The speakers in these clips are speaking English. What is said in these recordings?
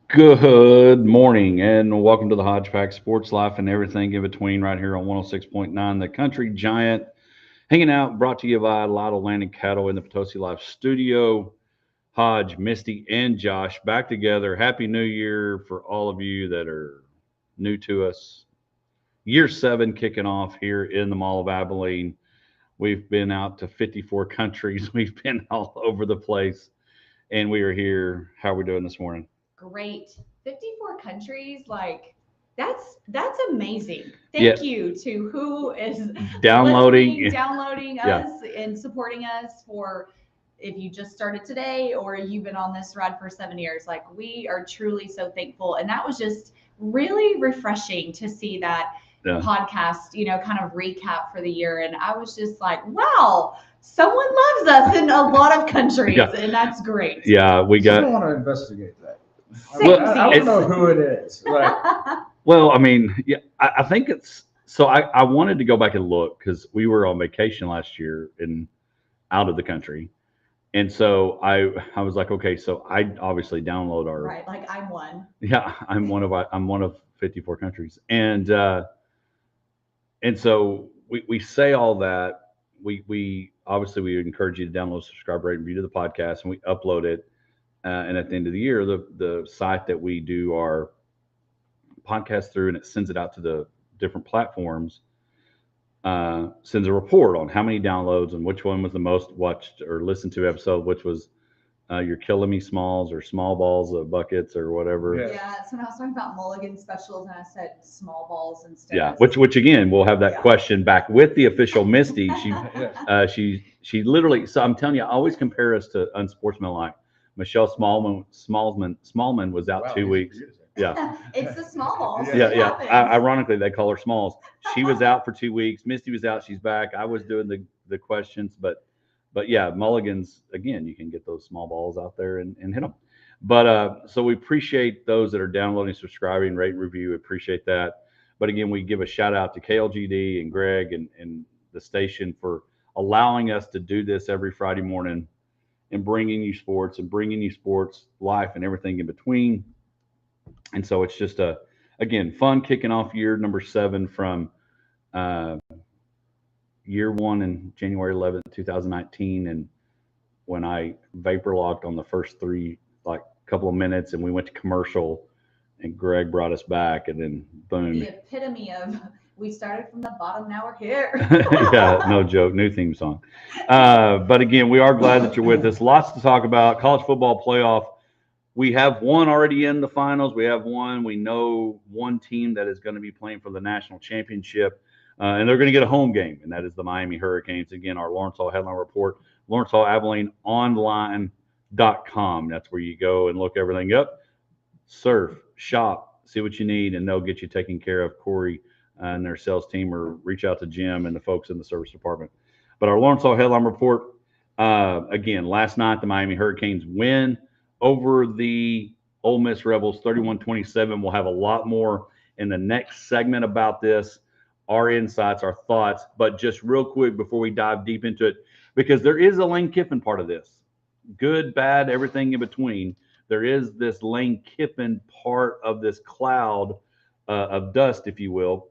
Good morning and welcome to the Hodgepodge Sports Life and everything in between right here on 106.9 The Country Giant. Hanging out, brought to you by Lytle Land and Cattle in the Potosi Life Studio. Hodge, Misty, and Josh back together. Happy New Year for all of you that are new to us. Year 7 kicking off here in the Mall of Abilene. We've been out to 54 countries. We've been all over the place, and we are here. How are we doing this morning? Great. 54 countries, like that's amazing. Yeah, Thank you to who is listening, downloading. downloading Yeah, us and supporting us for if you just started today or you've been on this ride for 7 years. Like we are truly so thankful. And that was just really refreshing to see that yeah. podcast, kind of recap for the year. And I was just like, wow, someone loves us in a lot of countries, Yeah. and that's great. Yeah, we I got. want to investigate that. Same, I same. don't know who it is. Like, Well, I mean, yeah, I think it's. So I wanted to go back and look because we were on vacation last year and out of the country, and so I was like, okay, so I obviously download our. Right, like I'm one. Yeah, I'm one of 54 countries, and so we say all that. We obviously we encourage you to download, subscribe, rate, and review to the podcast, and we upload it. And at the end of the year, the site that we do our podcast through and it sends it out to the different platforms, sends a report on how many downloads and which one was the most watched or listened to episode, which was your Killing Me Smalls or Small Balls of Buckets or whatever. Yeah. Yeah, so when I was talking about mulligan specials and I said small balls instead. Yeah, which again we'll have that Yeah. question back with the official Misty. She yes. she literally. So I'm telling you, I always compare us to unsportsmanlike. Michelle Smallman was out Wow, 2 easy for weeks. you to say. Yeah, It's the small balls. Yeah. yeah, It yeah. happens. Ironically, they call her Smalls. She was out for 2 weeks. Misty was out. She's back. I was doing the questions, but yeah, mulligans again. You can get those small balls out there and hit them. But so we appreciate those that are downloading, subscribing, rate, and review. Appreciate that. But again, we give a shout out to KLGD and Greg and the station for allowing us to do this every Friday morning and bringing you sports, life, and everything in between. And so it's just again fun kicking off year number 7 from uh, year 1 in January 11th, 2019, and when I vapor locked on the first 3 like couple of minutes and we went to commercial and Greg brought us back and then boom. The epitome of we started from the bottom, now we're here. Yeah, no joke, new theme song. But again, we are glad that you're with us. Lots to talk about. College football playoff. We have one already in the finals. We have one. We know one team that is going to be playing for the national championship, and they're going to get a home game, and that is the Miami Hurricanes. Again, our Lawrence Hall headline report, Lawrence Hall Abilene Online.com. That's where you go and look everything up, surf, shop, see what you need, and they'll get you taken care of. Corey and their sales team, or reach out to Jim and the folks in the service department. But our Lawrence Hall headline report, again, last night the Miami Hurricanes win over the Ole Miss Rebels 31-27. We'll have a lot more in the next segment about this, our insights, our thoughts. But just real quick before we dive deep into it, because there is a Lane Kiffin part of this, good, bad, everything in between. There is this Lane Kiffin part of this cloud of dust, if you will,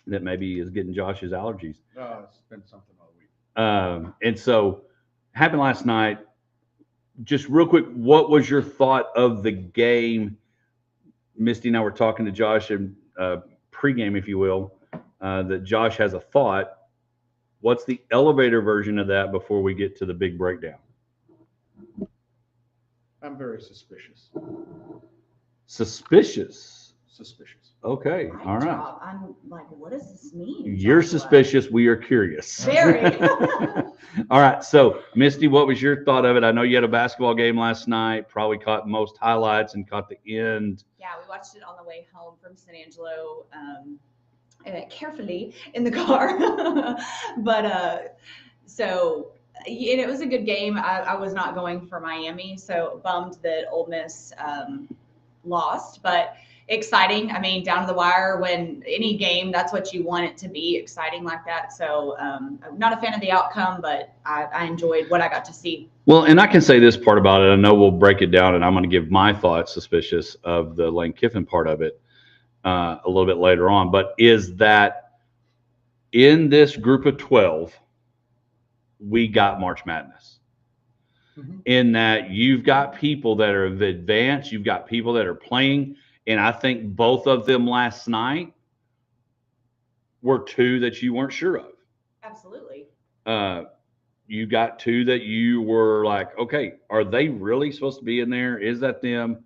that maybe is getting Josh's allergies. It's been something all week. And so happened last night. Just real quick, what was your thought of the game? Misty and I were talking to Josh in pregame, if you will, that Josh has a thought. What's the elevator version of that before we get to the big breakdown? I'm very suspicious. Suspicious. Okay. Mic All right. drop. I'm like, what does this mean? You're Joshua? suspicious. We are curious. Very. All right. So, Misty, what was your thought of it? I know you had a basketball game last night, probably caught most highlights and caught the end. Yeah, we watched it on the way home from San Angelo, carefully in the car. But so, and it was a good game. I was not going for Miami, so bummed that Ole Miss lost. But exciting. I mean, down to the wire. When any game, that's what you want it to be, exciting like that. So I'm not a fan of the outcome, but I enjoyed what I got to see. Well, and I can say this part about it. I know we'll break it down, and I'm going to give my thoughts suspicious of the Lane Kiffin part of it a little bit later on. But is that in this group of 12, we got March Madness. Mm-hmm. In that you've got people that are advanced, you've got people that are playing, and I think both of them last night were two that you weren't sure of. Absolutely. You got two that you were like, okay, are they really supposed to be in there? Is that them?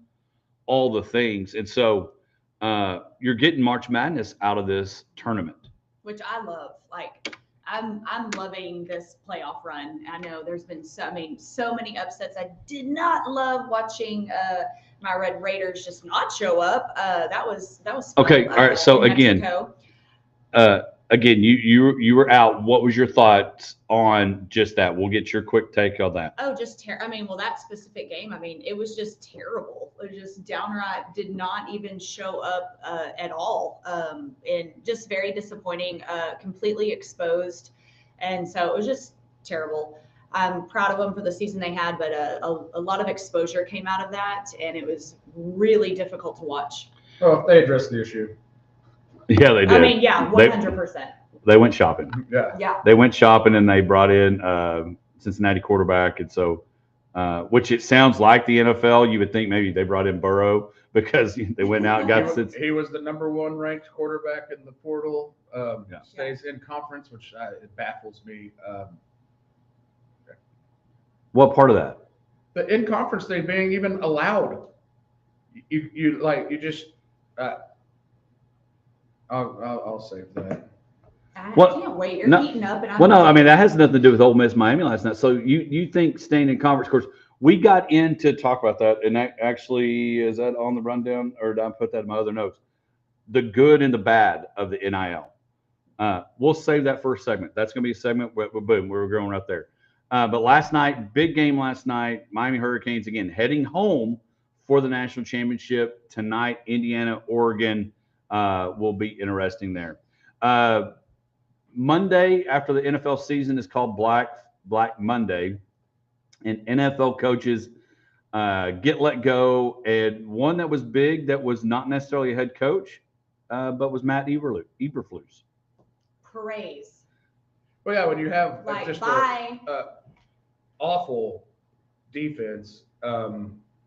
All the things. And so you're getting March Madness out of this tournament. Which I love. Like, I'm loving this playoff run. I know there's been so many upsets. I did not love watching my Red Raiders just not show up. That was okay. All right. So again, you were out. What was your thoughts on just that? We'll get your quick take on that. Oh, just that specific game. I mean, it was just terrible. It was just downright did not even show up at all, and just very disappointing. Completely exposed, and so it was just terrible. I'm proud of them for the season they had, but a lot of exposure came out of that, and it was really difficult to watch. Well, they addressed the issue. Yeah, they did. I mean, yeah, 100%. They went shopping. Yeah. They went shopping and they brought in Cincinnati quarterback, and so which it sounds like the NFL. You would think maybe they brought in Burrow because they went out and got. He was the #1 ranked quarterback in the portal. Stays in conference, which it baffles me. What part of that? The in conference thing being even allowed. You just. I'll save that. I can't wait. You're heating up. And no, I mean, that has nothing to do with Ole Miss Miami last night. So you think staying in conference course, we got in to talk about that. And that actually, is that on the rundown or did I put that in my other notes? The good and the bad of the NIL. We'll save that first segment. That's going to be a segment where, boom, we're going right there. But last night, big game last night, Miami Hurricanes, again, heading home for the national championship tonight. Indiana, Oregon will be interesting there. Monday, after the NFL season, is called Black Monday, and NFL coaches get let go. And one that was big, that was not necessarily a head coach, but was Matt Eberflus. Praise. Well, yeah, when you have like, just an awful defense,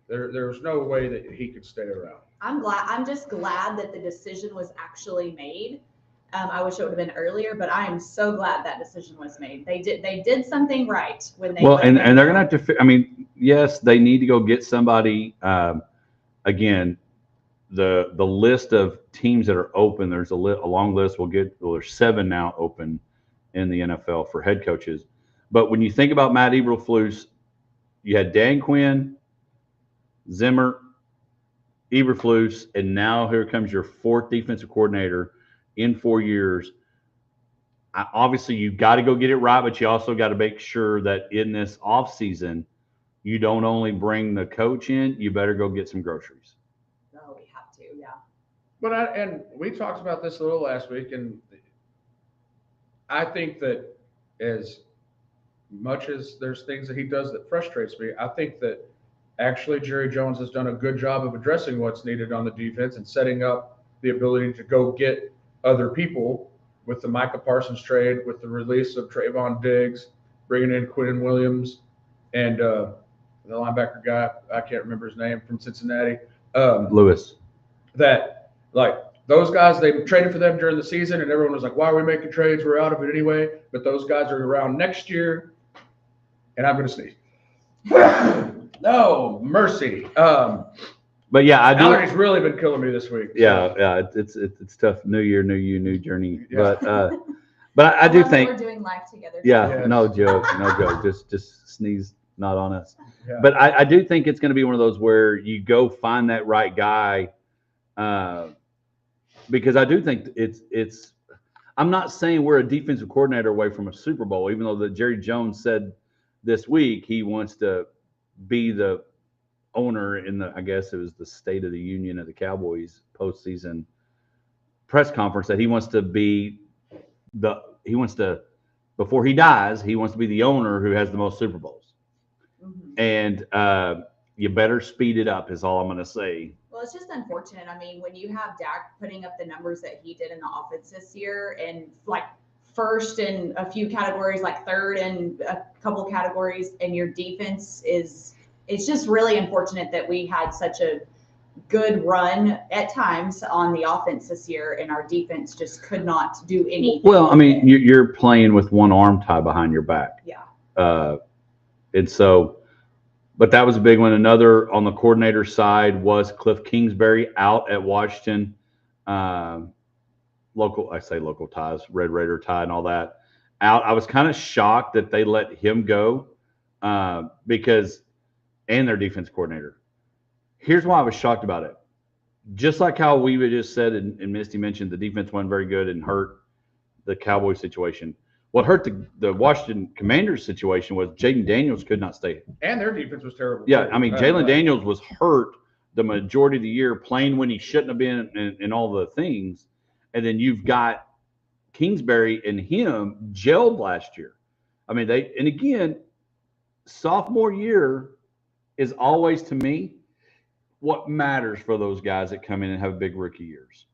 there's no way that he could stay around. I'm just glad that the decision was actually made. I wish it would have been earlier, but I am so glad that decision was made. They did something right when they. Well, and they're going to have to. I mean, yes, they need to go get somebody. Again, the list of teams that are open. There's a long list. There's 7 now open in the NFL for head coaches. But when you think about Matt Eberflus, you had Dan Quinn, Zimmer, Eberflus, and now here comes your 4th defensive coordinator in 4 years. Obviously, you've got to go get it right, but you also got to make sure that in this offseason, you don't only bring the coach in, you better go get some groceries. No, we have to, yeah. But and we talked about this a little last week, and I think that as much as there's things that he does that frustrates me, I think that actually Jerry Jones has done a good job of addressing what's needed on the defense and setting up the ability to go get other people with the Micah Parsons trade, with the release of Trayvon Diggs, bringing in Quinn Williams, and the linebacker guy, I can't remember his name, from Cincinnati. Lewis. That, like, those guys, they traded for them during the season, and everyone was like, why are we making trades? We're out of it anyway. But those guys are around next year, and I'm going to sneeze. No, mercy. But yeah, I do. Allergies really been killing me this week. Yeah, it's tough. New year, new you, new journey. Yeah. But I do think we're doing life together. Yeah, yes. No joke. Just sneeze, not on us. Yeah. But I do think it's going to be one of those where you go find that right guy, because I do think it's. I'm not saying we're a defensive coordinator away from a Super Bowl, even though Jerry Jones said this week he wants to be the owner in I guess it was the State of the Union of the Cowboys postseason press conference that he wants to before he dies, he wants to be the owner who has the most Super Bowls. Mhm. And you better speed it up is all I'm going to say. Well, it's just unfortunate. I mean, when you have Dak putting up the numbers that he did in the offense this year, and like first in a few categories, like third in a couple categories, and your defense it's just really unfortunate that we had such a good run at times on the offense this year, and our defense just could not do anything. Well, I mean, you're playing with one arm tied behind your back. Yeah. And so, but that was a big one. Another on the coordinator side was Cliff Kingsbury out at Washington. Local ties, Red Raider tie and all that out. I was kind of shocked that they let him go because, and their defense coordinator. Here's why I was shocked about it. Just like how we just said, and Misty mentioned, the defense wasn't very good and hurt the Cowboys situation. What hurt the Washington Commanders situation was Jaden Daniels could not stay. And their defense was terrible. Yeah, I mean, Jalen Daniels was hurt the majority of the year, playing when he shouldn't have been, and all the things. And then you've got Kingsbury and him gelled last year. I mean, and again, sophomore year is always, to me, what matters for those guys that come in and have big rookie years.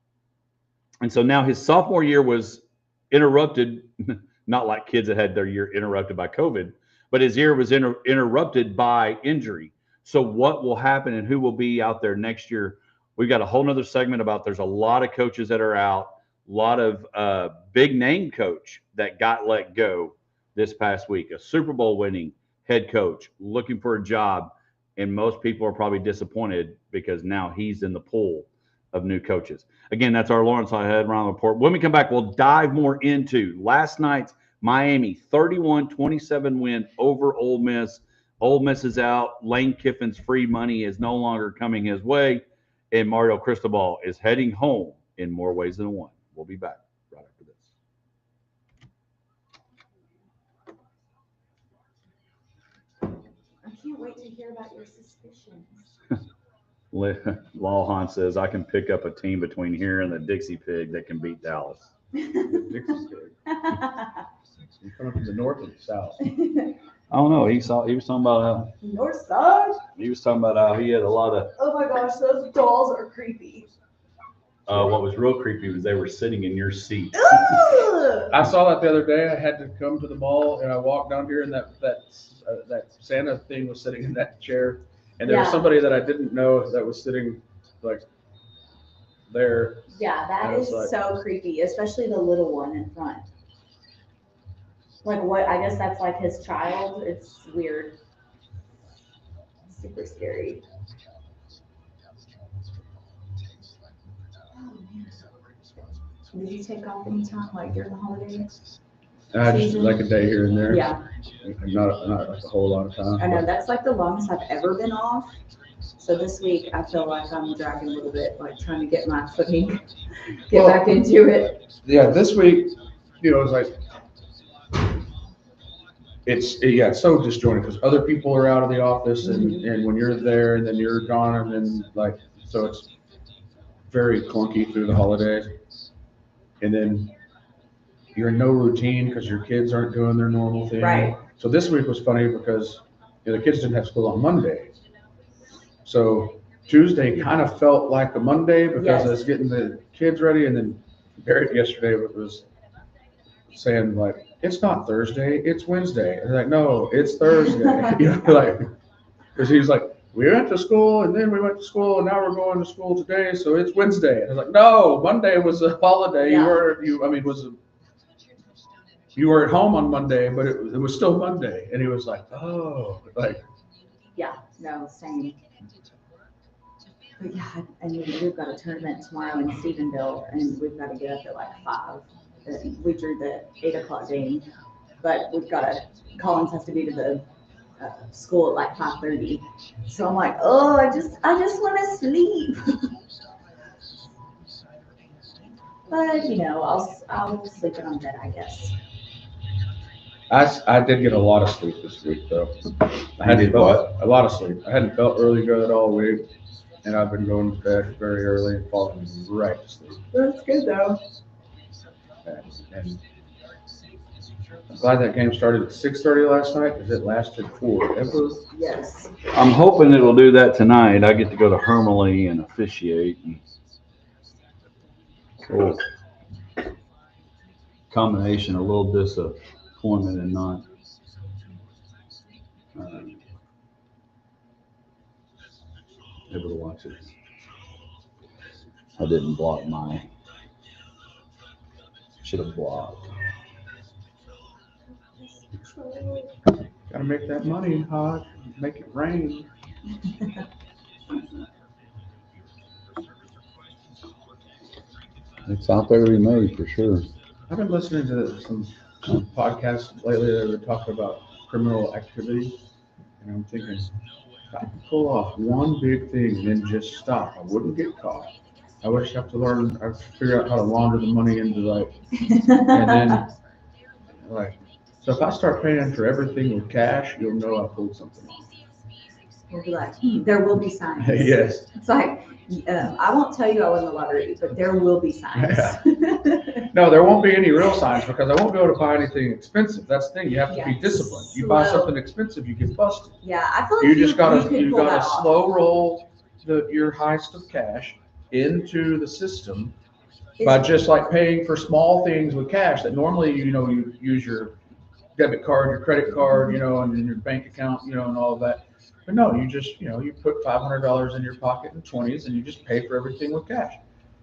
And so now his sophomore year was interrupted, not like kids that had their year interrupted by COVID, but his year was interrupted by injury. So what will happen and who will be out there next year? We've got a whole nother segment about there's a lot of coaches that are out, a lot of big name coach that got let go this past week, a Super Bowl winning head coach looking for a job. And most people are probably disappointed because now he's in the pool of new coaches. Again, that's our Lawrence Head Round Report. When we come back, we'll dive more into last night's Miami 31-27 win over Ole Miss. Ole Miss is out. Lane Kiffin's free money is no longer coming his way. And Mario Cristobal is heading home in more ways than one. We'll be back right after this. I can't wait to hear about your suspicions. Lawhon says, I can pick up a team between here and the Dixie Pig that can beat Dallas. Dixie Pig. You coming from the north or the south? I don't know. He was talking about how North side? he was talking about how he had a lot of. Oh my gosh, those dolls are creepy. What was real creepy was they were sitting in your seat. I saw that the other day. I had to come to the mall, and I walked down here, and that Santa thing was sitting in that chair, and there was somebody that I didn't know that was sitting like there. Yeah, that is like, so creepy, especially the little one in front. Like what? I guess that's like his child. It's weird. Super scary. Oh, man. Did you take off any time, like during the holidays? Just like a day here and there. Yeah. Not like a whole lot of time. I know, that's like the longest I've ever been off. So this week, I feel like I'm dragging a little bit, like trying to get my footing, get back into it. Yeah, this week, it's like, it's so disjointed because other people are out of the office and when you're there and then you're gone and then like, so it's very clunky through the holidays. And then you're in no routine because your kids aren't doing their normal thing. Right. So this week was funny because the kids didn't have school on Monday. So Tuesday kind of felt like a Monday because I was getting the kids ready, and then Barrett yesterday was saying like, it's not Thursday, it's Wednesday. And like, no, it's Thursday. Like, because he was like, we went to school and then we went to school and now we're going to school today, so it's Wednesday. And I was like, no, Monday was a holiday. Yeah. You were at home on Monday, but it was still Monday. And he was like, oh, like. Yeah, no, same. But yeah, I mean, we've got a tournament tomorrow in Stephenville, and we've got to get up at like 5. We drew the 8 o'clock game, but Collins has to be to the school at like 5:30. So I'm like, oh, I just want to sleep. But I'll sleep in on bed, I guess. I did get a lot of sleep this week, though. I hadn't did felt a lot of sleep. I hadn't felt really good all week, and I've been going to bed very early and falling right to sleep. That's good though. And I'm glad that game started at 6:30 last night because it lasted forever. Yes. I'm hoping it'll do that tonight. I get to go to Hermely and officiate. And cool. Combination, a little disappointment and not able to watch it. I didn't block my. Should have blocked. Gotta make that money, Hodge. Make it rain. It's out there to be made for sure. I've been listening to some podcasts lately that are talking about criminal activity, and I'm thinking, if I could pull off one big thing and then just stop, I wouldn't get caught. I would just have to learn, I have to figure out how to launder the money into and then so if I start paying for everything with cash, you'll know I pulled something off. We'll be like, there will be signs. Yes. It's like, I won't tell you I won the lottery, but there will be signs. No, there won't be any real signs because I won't be able to buy anything expensive. That's the thing. You have to be disciplined. You buy something expensive, you get busted. Yeah, I feel like you just gotta off. slow roll your heist of cash into the system by just like paying for small things with cash that normally you use your debit card, your credit card, and your bank account, and all of that. But no, you just you put $500 in your pocket in 20s and you just pay for everything with cash.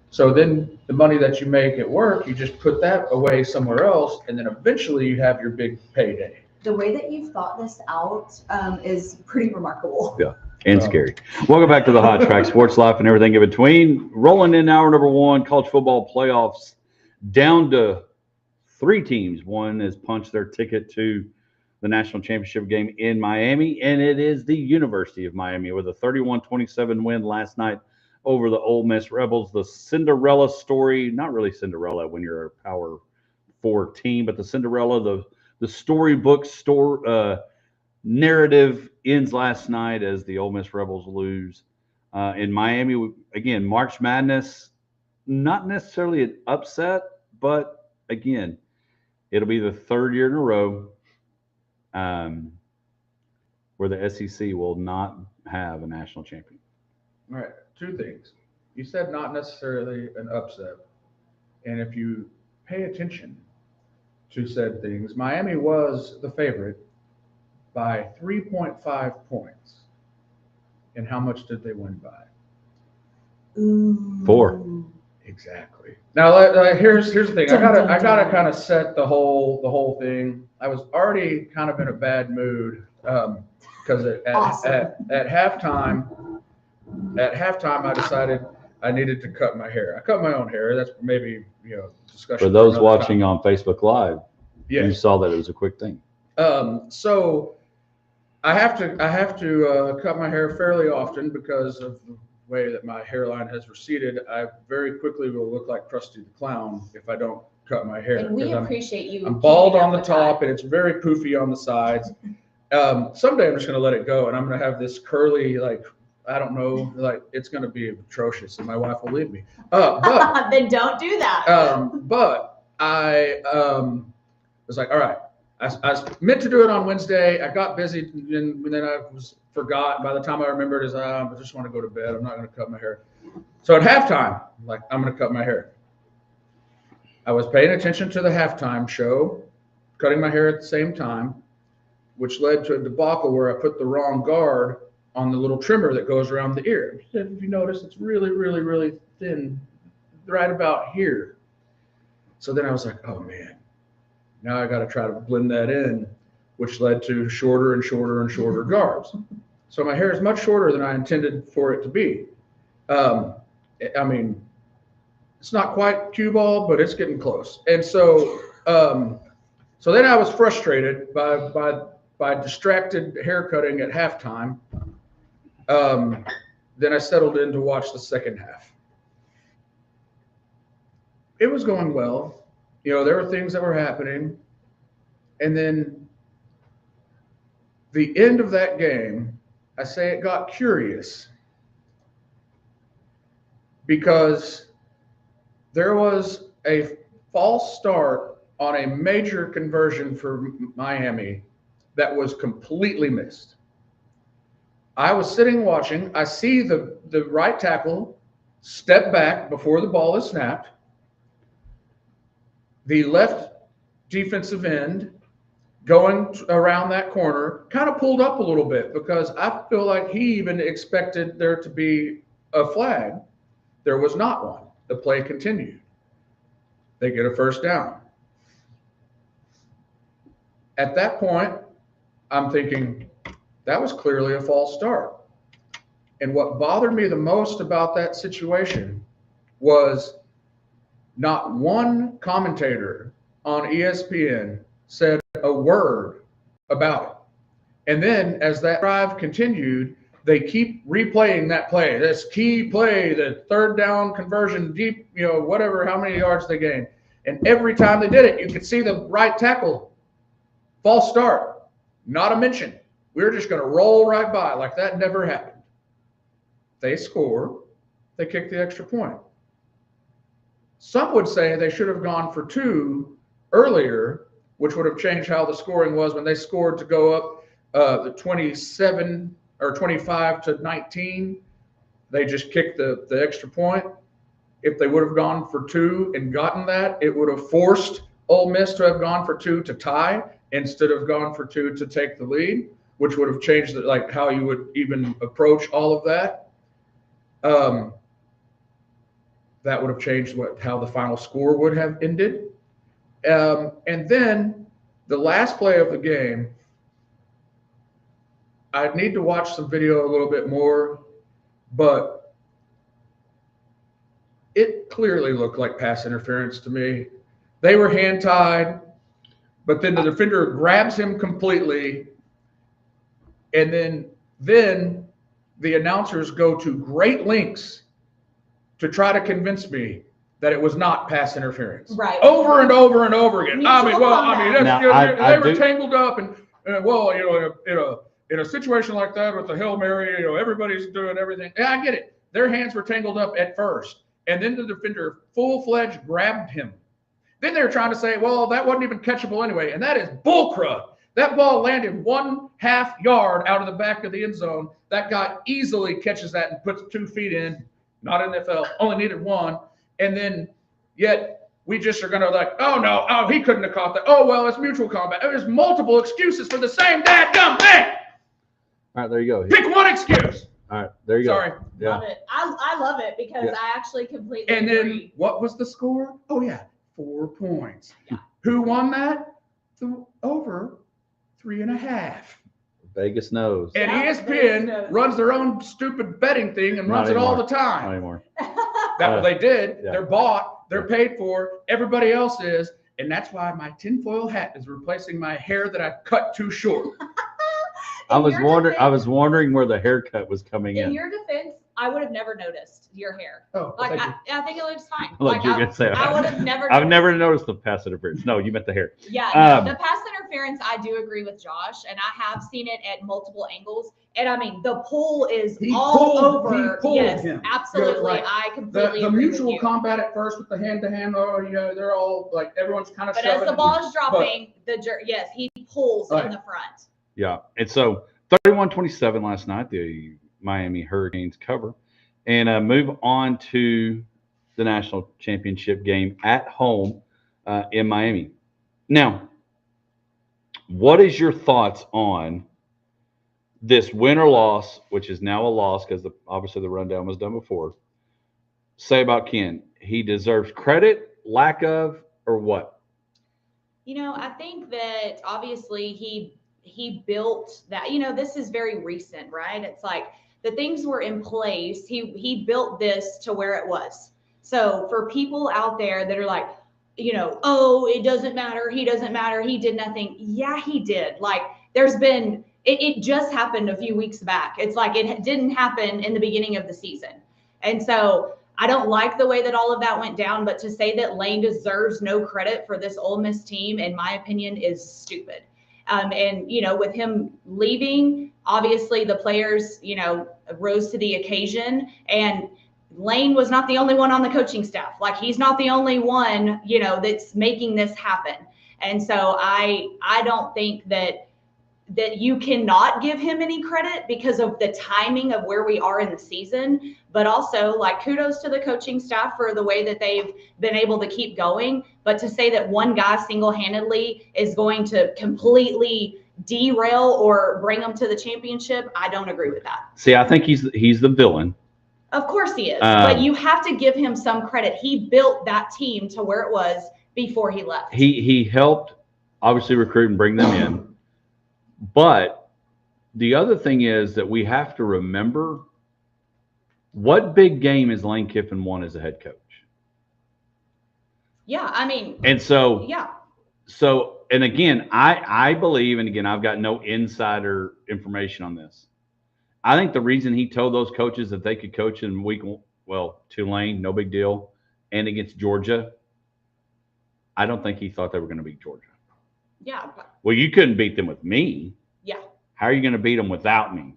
So then the money that you make at work, you just put that away somewhere else, and then eventually you have your big payday. The way that you've thought this out is pretty remarkable. Yeah, and scary. Welcome back to the Hot Track, Sports Life and everything in between. Rolling in hour number one, college football playoffs, down to 3 teams. One has punched their ticket to the national championship game in Miami, and it is the University of Miami with a 31-27 win last night over the Ole Miss Rebels. The Cinderella story, not really Cinderella when you're a Power 4 team, but the Cinderella, the storybook narrative ends last night as the Ole Miss Rebels lose. In Miami, again, March Madness, not necessarily an upset, but again, it'll be the 3rd year in a row where the SEC will not have a national champion. All right, 2 things. You said not necessarily an upset. And if you pay attention to said things, Miami was the favorite by 3.5 points. And how much did they win by? 4. Exactly. Now here's the thing. I gotta kind of set the whole thing. I was already kind of in a bad mood because at halftime I decided I needed to cut my hair. I cut my own hair. That's maybe discussion for those watching on Facebook Live. Yes. You saw that it was a quick thing. So I have to cut my hair fairly often because of the way that my hairline has receded. I very quickly will look like Krusty the Clown if I don't cut my hair. And we appreciate you. I'm bald on the top and it's very poofy on the sides. Someday I'm just going to let it go and I'm going to have this curly, I don't know, it's going to be atrocious and my wife will leave me. But then don't do that. But I was like, all right. I was meant to do it on Wednesday. I got busy and then I forgot. By the time I remembered, I just want to go to bed. I'm not going to cut my hair. So at halftime, I'm going to cut my hair. I was paying attention to the halftime show, cutting my hair at the same time, which led to a debacle where I put the wrong guard on the little trimmer that goes around the ear. If you notice, it's really, really, really thin right about here. So then I was like, oh, man. Now I got to try to blend that in, which led to shorter and shorter and shorter guards. So my hair is much shorter than I intended for it to be. I mean, it's not quite cue ball, but it's getting close. And so, so then I was frustrated by distracted hair cutting at halftime. Then I settled in to watch the second half. It was going well. There were things that were happening. And then the end of that game, I say it got curious because there was a false start on a major conversion for Miami that was completely missed. I was sitting watching. I see the right tackle step back before the ball is snapped. The left defensive end going around that corner kind of pulled up a little bit because I feel like he even expected there to be a flag. There was not one. The play continued. They get a first down. At that point, I'm thinking, that was clearly a false start. And what bothered me the most about that situation was not one commentator on ESPN said a word about it. And then as that drive continued, they keep replaying that play, this key play, the third down conversion, deep, whatever, how many yards they gained. And every time they did it, you could see the right tackle, false start, not a mention. We're just going to roll right by like that never happened. They score, they kick the extra point. Some would say they should have gone for 2 earlier, which would have changed how the scoring was when they scored to go up the 27 or 25 to 19. They just kicked the extra point. If they would have gone for 2 and gotten that, it would have forced Ole Miss to have gone for 2 to tie instead of gone for 2 to take the lead, which would have changed how you would even approach all of that. That would have changed how the final score would have ended. And then the last play of the game, I need to watch some video a little bit more, but it clearly looked like pass interference to me. They were hand tied, but then the defender grabs him completely. And then the announcers go to great lengths to try to convince me that it was not pass interference. Right. Over and over and over again. They were do tangled up and in a situation like that with the Hail Mary, everybody's doing everything. Yeah, I get it. Their hands were tangled up at first, and then the defender full-fledged grabbed him. Then they were trying to say, well, that wasn't even catchable anyway, and that is bullcrud. That ball landed 1/2 yard out of the back of the end zone. That guy easily catches that and puts 2 feet in. Not NFL, only needed 1. And then yet we just are going to oh, no, he couldn't have caught that. Oh, well, it's mutual combat. There's multiple excuses for the same dadgum thing. All right, there you go. Pick one excuse. All right, there you Sorry. go. Yeah. Love it. I love it because I actually completely And agree. then what was the score? Oh, yeah, 4 points. Who won that? Over 3.5. Vegas knows. And Yeah, ESPN Vegas knows. runs their own stupid betting thing and Not runs it all the anymore. Not time. anymore. That's what they did. Yeah. They're bought. They're paid for. Everybody else is. And that's why my tinfoil hat is replacing my hair that I cut too short. I was wondering where the haircut was coming In in. your defense, I would have never noticed your hair. Oh, Like, thank you. I think it looks fine. Like you're gonna say, I would have never. I've never noticed the pass interference. No, you meant the hair. Yeah, no, Um, the pass interference, I do agree with Josh, and I have seen it at multiple angles. And I mean, the pull is He all pulled- over. he pulled Yes, him. absolutely. Right. I completely The agree mutual with you. combat at first with the hand-to-hand, they're all everyone's kind of But shoving. as the ball is dropping, yes, he pulls Right. in the front. Yeah. And so 31-27 last night, the Miami Hurricanes cover and move on to the national championship game at home in Miami. Now, what is your thoughts on this win or loss, which is now a loss because obviously the rundown was done before? Say about Ken, he deserves credit, lack of, or what? I think that obviously he built that. This is very recent, right? It's like the things were in place. He built this to where it was. So for people out there that are like, oh, it doesn't matter. He doesn't matter. He did nothing. Yeah, he did. Like there's been, it just happened a few weeks back. It's like it didn't happen in the beginning of the season. And so I don't like the way that all of that went down, but to say that Lane deserves no credit for this Ole Miss team, in my opinion, is stupid. And, with him leaving, obviously the players, rose to the occasion. And Lane was not the only one on the coaching staff. Like, he's not the only one, that's making this happen. And so I don't think that you cannot give him any credit because of the timing of where we are in the season, but also, like, kudos to the coaching staff for the way that they've been able to keep going. But to say that one guy single-handedly is going to completely derail or bring them to the championship, I don't agree with that. See, I think he's the villain. Of course he is, but you have to give him some credit. He built that team to where it was before he left. He helped obviously recruit and bring them in. But the other thing is that we have to remember, what big game has Lane Kiffin won as a head coach? Yeah, I mean. And so, yeah. So, and again, I believe, and again, I've got no insider information on this. I think the reason he told those coaches that they could coach in Tulane, no big deal, and against Georgia, I don't think he thought they were going to beat Georgia. Yeah. Well, you couldn't beat them with me. Yeah. How are you going to beat them without me?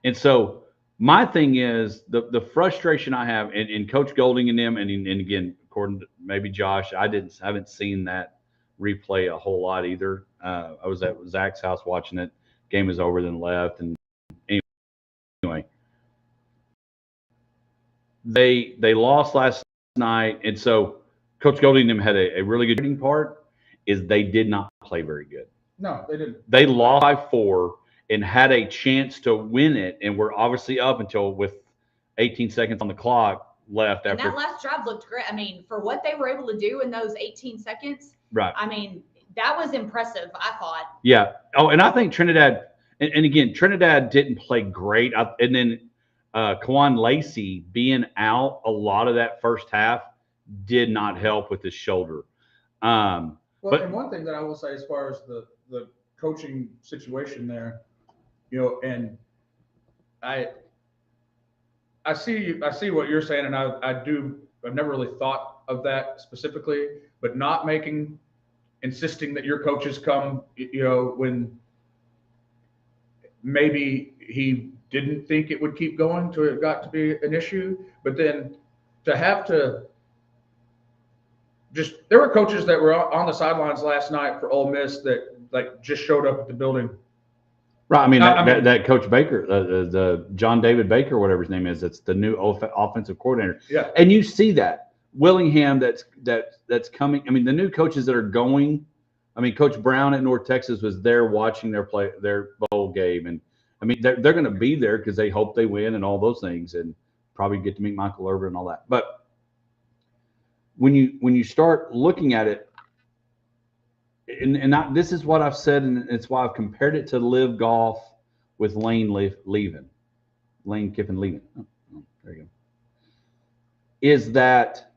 And so my thing is the frustration I have, and Coach Golding and them, and again, according to maybe Josh, I haven't seen that replay a whole lot either. I was at Zach's house watching it. Game was over, then left, and anyway, they lost last night, and so Coach Golding and them had a really good part. Is they did not play very good. No, they didn't. They lost by 4 and had a chance to win it, and were obviously up until with 18 seconds on the clock left. And after that last drive looked great. I mean, for what they were able to do in those 18 seconds, right? I mean, that was impressive, I thought. Yeah. Oh, and I think Trinidad, and again, Trinidad didn't play great. And then Kawan Lacey being out a lot of that first half did not help with his shoulder. And one thing that I will say, as far as the coaching situation there, and I see what you're saying, and I've never really thought of that specifically, but not insisting that your coaches come, when maybe he didn't think it would keep going till it got to be an issue, but then to have to. There were coaches that were on the sidelines last night for Ole Miss that just showed up at the building. Right. I mean, that Coach Baker, the John David Baker, whatever his name is, that's the new offensive coordinator. Yeah. And you see that Willingham, that's coming. I mean, the new coaches that are going. I mean, Coach Brown at North Texas was there watching their bowl game, and I mean, they're going to be there because they hope they win and all those things, and probably get to meet Michael Irvin and all that, but. When you start looking at it, and this is what I've said, and it's why I've compared it to live golf with Lane Kiffin leaving. Oh, there you go. Is that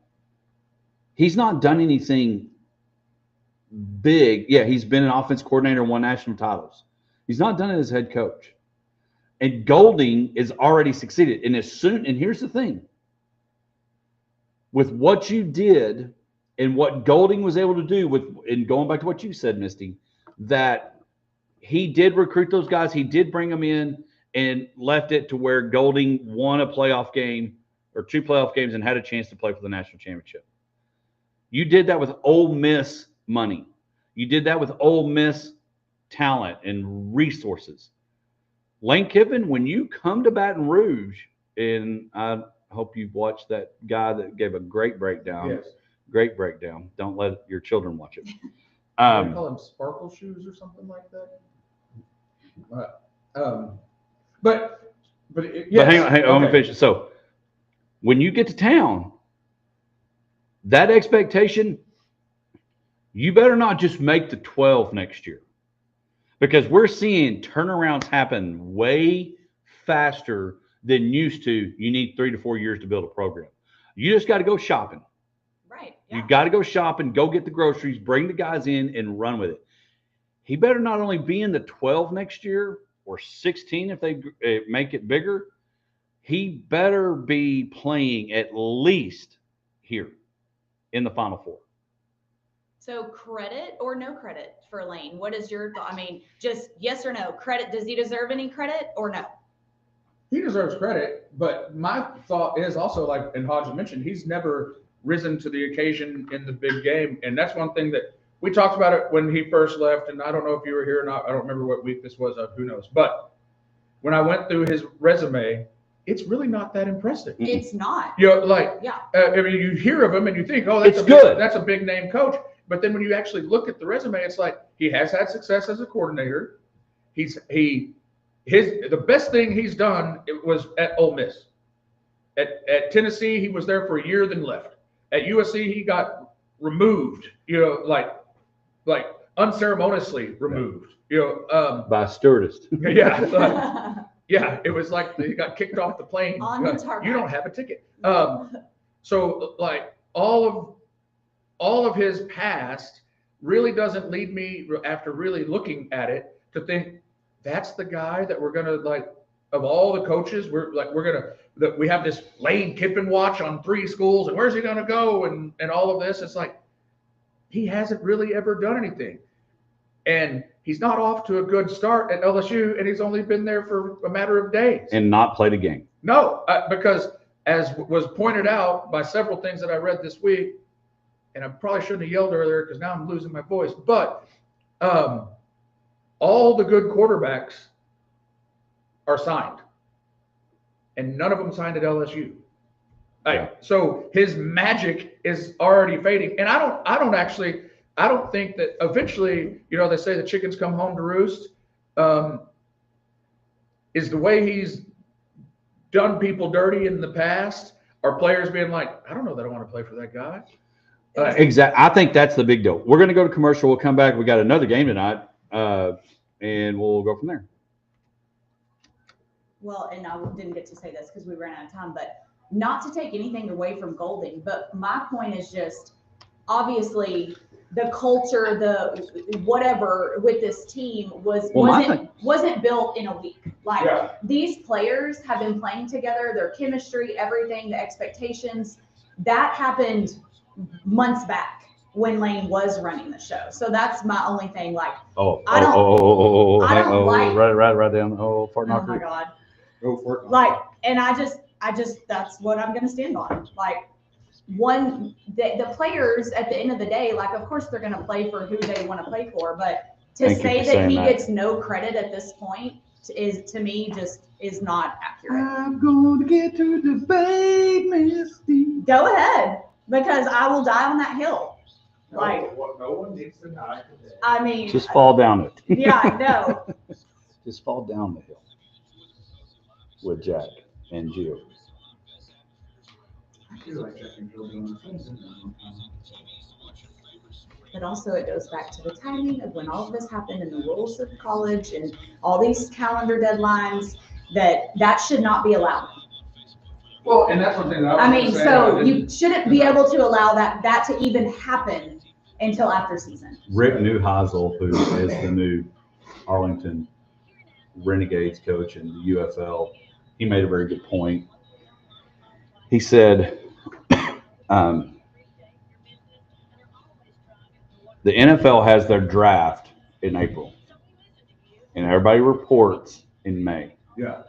he's not done anything big. Yeah, he's been an offense coordinator and won national titles. He's not done it as head coach. And Golding is already succeeded. And here's the thing. With what you did and what Golding was able to do and going back to what you said, Misty, that he did recruit those guys. He did bring them in and left it to where Golding won a playoff game or 2 playoff games and had a chance to play for the national championship. You did that with Ole Miss money. You did that with Ole Miss talent and resources. Lane Kiffin, when you come to Baton Rouge, and I hope you've watched that guy that gave a great breakdown. Yes. Great breakdown. Don't let your children watch it. They call them sparkle shoes or something like that. But hang on, I'm gonna finish. So when you get to town, that expectation, you better not just make the 12 next year, because we're seeing turnarounds happen way faster than used to. You need 3 to 4 years to build a program. You just got to go shopping. Right. Yeah. You got to go shopping, go get the groceries, bring the guys in, and run with it. He better not only be in the 12 next year or 16 if they make it bigger. he better be playing at least here in the Final Four. So credit or no credit for Lane? What is your thought? I mean, just yes or no. Credit, does he deserve any credit or no? He deserves credit, but my thought is also, like, and Hodge mentioned, he's never risen to the occasion in the big game. And that's one thing that we talked about it when he first left. And I don't know if you were here or not. I don't remember what week this was of, who knows. But when I went through his resume, it's really not that impressive. It's not. You know, like, Yeah. I mean, you hear of him and you think, oh, It's good. That's a big name coach. But then when you actually look at the resume, it's like he has had success as a coordinator. The best thing he's done was at Ole Miss. At Tennessee, he was there for a year, then left. At USC, he got removed, you know, like unceremoniously removed, you know. By a stewardess. Yeah. Yeah, it was like he got kicked off the plane. On the tarmac. You don't have a ticket. So like all of his past really doesn't lead me, after really looking at it, to think that's the guy that we're gonna, like, of all the coaches, we have this Lane Kiffin watch on 3 schools, and where's he gonna go, and all of this. It's like he hasn't really ever done anything, and he's not off to a good start at LSU, and he's only been there for a matter of days And not played a game. No, because as was pointed out by several things that I read this week, and I probably shouldn't have yelled earlier because now I'm losing my voice, but all the good quarterbacks are signed, and none of them signed at LSU. Yeah. So his magic is already fading, and I don't think that eventually, you know, they say the chickens come home to roost. Is the way he's done people dirty in the past, are players being like, I don't know that I want to play for that guy. Exactly. I think that's the big deal. We're going to go to commercial. We'll come back. We got another game tonight, and we'll go from there. Well, and I didn't get to say this because we ran out of time, but not to take anything away from Golding, but my point is just, obviously the culture, the whatever with this team wasn't built in a week. Like, these players have been playing together, their chemistry, everything, the expectations, that happened months back when Lane was running the show. So that's my only thing. Like, I don't like right down. Fort Knox. Oh my God. Go for it. Like, and I just, that's what I'm going to stand on. Like, the players at the end of the day, like, of course they're going to play for who they want to play for, but to say that he gets no credit at this point is, to me, just is not accurate. I'm going to get to debate Misty. Go ahead, because I will die on that hill. Like, no one needs to die today. I mean, Just fall down it. Yeah, no. Just fall down the hill with Jack and Gio. But also it goes back to the timing of when all of this happened and the rules of college and all these calendar deadlines, that should not be allowed. Well, and that's one thing that I mean, so you shouldn't be able to allow that to even happen until after season. Rick Neuheisel, who is the new Arlington Renegades coach in the UFL, he made a very good point. He said, the NFL has their draft in April, and everybody reports in May. Yeah.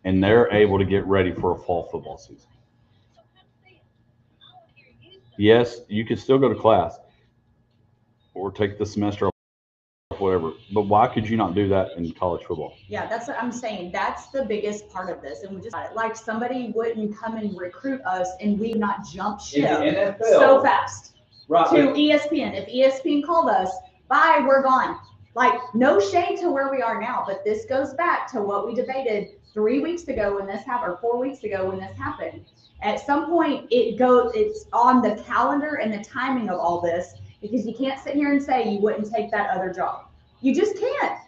And they're able to get ready for a fall football season. Yes, you can still go to class or take the semester off, whatever. But why could you not do that in college football? Yeah, that's what I'm saying. That's the biggest part of this. And we just, like, somebody wouldn't come and recruit us and we not jump ship so fast to ESPN. If ESPN called us, bye, we're gone. Like, no shade to where we are now, but this goes back to what we debated 3 weeks ago when this happened, or 4 weeks ago when this happened. At some point, it's on the calendar and the timing of all this, because you can't sit here and say you wouldn't take that other job. You just can't.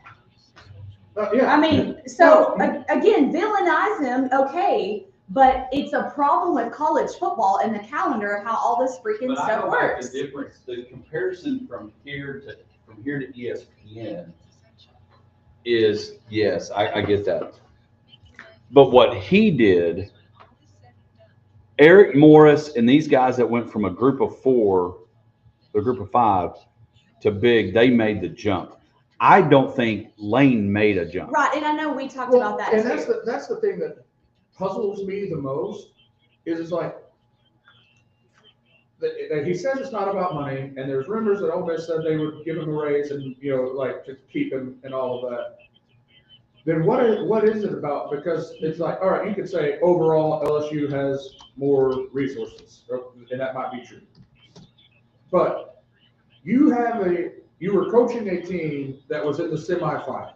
Yeah. I mean, so again, villainize him, okay, but it's a problem with college football and the calendar of how all this freaking stuff works. The difference, the comparison from here to ESPN is, yes, I get that. But what he did, Eric Morris and these guys that went from a group of 4, a group of 5 to big, they made the jump. I don't think Lane made a jump. Right, and I know we talked Well, about that and too. that's the thing that puzzles me the most is it's like that he says it's not about money, and there's rumors that Ole Miss said they would give him a raise and like to keep him and all of that. Then what is it about? Because it's like, all right, you could say overall LSU has more resources, and that might be true. But you were coaching a team that was in the semifinal.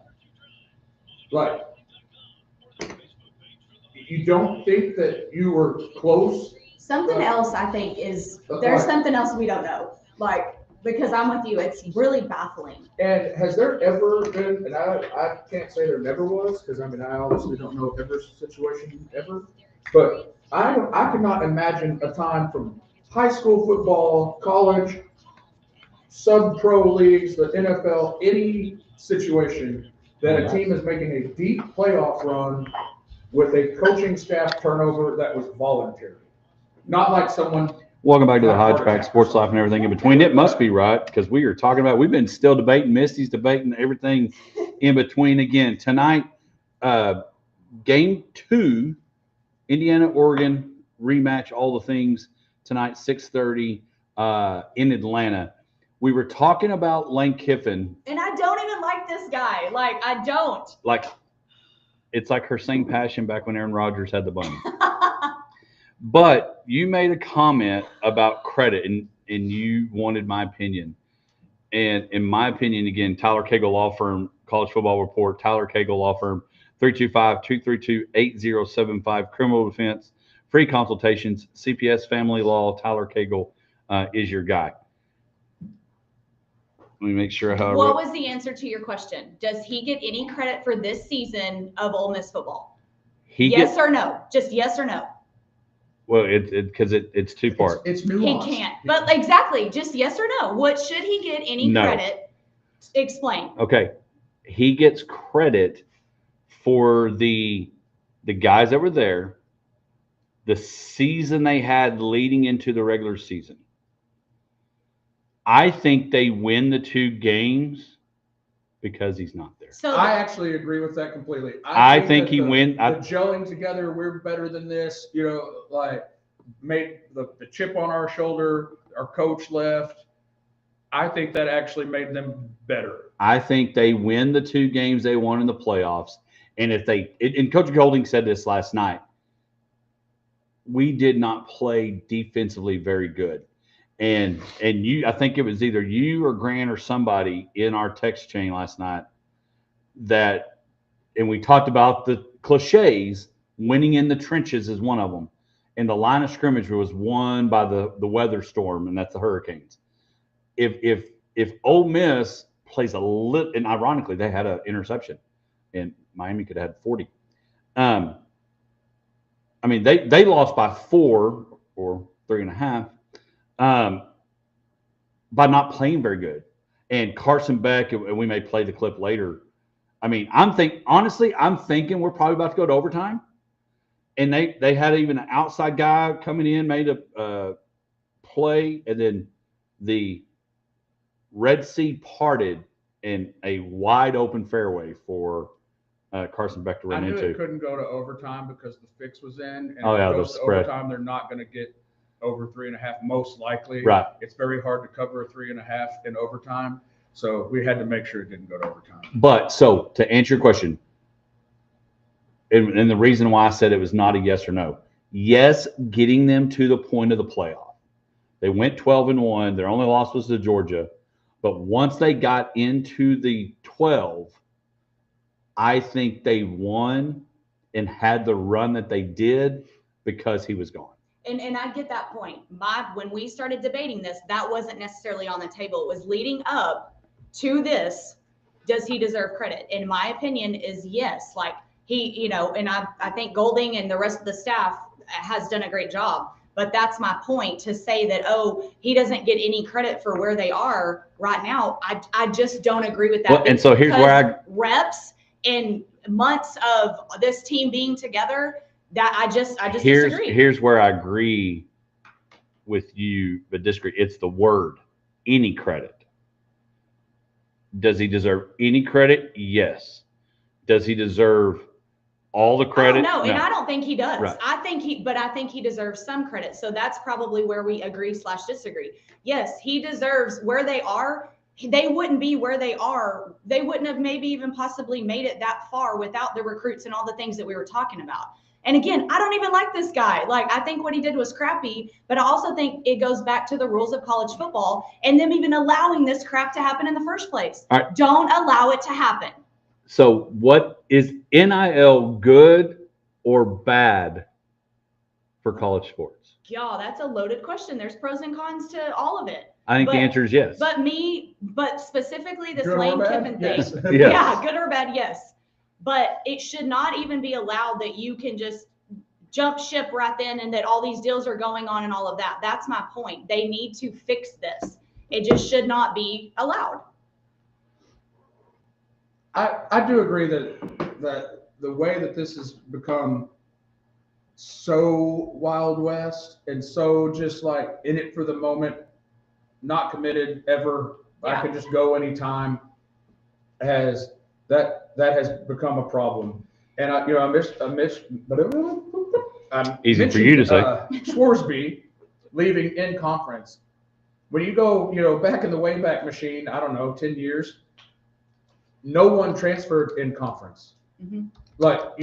Like, you don't think that you were close? Something else I think is there's something else we don't know. Like, because I'm with you, it's really baffling. And has there ever been, and I can't say there never was, because I mean, I obviously don't know every situation ever, but I could not imagine a time from high school football, college, sub-pro leagues, the NFL, any situation that a team is making a deep playoff run with a coaching staff turnover that was voluntary. Not like someone. Welcome back to the Hodgepodge Sports Life and everything in between. It must be right because we are talking about, we've been still debating, Misty's debating everything in between. Again, tonight, game 2, Indiana, Oregon rematch, all the things tonight, 6:30 in Atlanta. We were talking about Lane Kiffin. And I don't even like this guy. Like, I don't. Like, it's like her same passion back when Aaron Rodgers had the bunny. But you made a comment about credit, and you wanted my opinion. And in my opinion, again, Tyler Cagle Law Firm, College Football Report, Tyler Cagle Law Firm, 325-232-8075, criminal defense, free consultations, CPS, family law. Tyler Cagle is your guy. Let me make sure how. What was the answer to your question? Does he get any credit for this season of Ole Miss football? Yes or no? Just yes or no. Well, because it's 2 parts. It's nuanced. He can't. But exactly, just yes or no. What should he get any credit? Explain. Okay, he gets credit for the guys that were there, the season they had leading into the regular season. I think they win the 2 games because he's not there. So I actually agree with that completely. I think he wins. The gelling together, we're better than this. Like made the chip on our shoulder. Our coach left. I think that actually made them better. I think they win the 2 games they won in the playoffs. And and Coach Golding said this last night, we did not play defensively very good. And I think it was either you or Grant or somebody in our text chain last night and we talked about the cliches, winning in the trenches is one of them. And the line of scrimmage was won by the weather storm, and that's the Hurricanes. If Ole Miss plays a little, and ironically, they had an interception, and Miami could have had 40. I mean, they lost by 4 or 3.5. By not playing very good. And Carson Beck, and we may play the clip later. I mean, I'm thinking we're probably about to go to overtime. And they had even an outside guy coming in, made a play, and then the Red Sea parted in a wide open fairway for Carson Beck to run into. I knew it couldn't go to overtime because the fix was in. And if it goes to overtime, they're not going to get over 3.5, most likely. Right. It's very hard to cover a 3.5 in overtime. So we had to make sure it didn't go to overtime. But so to answer your question, and the reason why I said it was not a yes or no. Yes, getting them to the point of the playoff. They went 12-1. Their only loss was to Georgia. But once they got into the 12, I think they won and had the run that they did because he was gone. And I get that point. When we started debating this, that wasn't necessarily on the table. It was leading up to this. Does he deserve credit? In my opinion, is yes. Like he, and I think Golding and the rest of the staff has done a great job. But that's my point, to say that, he doesn't get any credit for where they are right now. I just don't agree with that. Well, and so here's where reps in months of this team being together, that I just disagree. Here's where I agree with you, but disagree. It's the word, any credit. Does he deserve any credit? Yes. Does he deserve all the credit? No, and I don't think he does. Right. I think he deserves some credit. So that's probably where we agree/disagree. Yes, he deserves where they are. They wouldn't be where they are. They wouldn't have maybe even possibly made it that far without the recruits and all the things that we were talking about. And again, I don't even like this guy. Like, I think what he did was crappy, but I also think it goes back to the rules of college football and them even allowing this crap to happen in the first place. Right. Don't allow it to happen. So what is NIL good or bad for college sports? Yeah, that's a loaded question. There's pros and cons to all of it. I think the answer is yes. But specifically this Good or Lane bad? Kiffin Yes. thing. Yes. Yeah, good or bad, yes. But it should not even be allowed that you can just jump ship right then and that all these deals are going on and all of that. That's my point. They need to fix this. It just should not be allowed. I do agree that the way that this has become so Wild West and so just like in it for the moment, not committed ever, Yeah. I can just go anytime, that has become a problem. And I Easy for you to say. Swarsby leaving in conference. When you go, back in the Wayback Machine, I don't know, 10 years, no one transferred in conference. Mm-hmm. Like I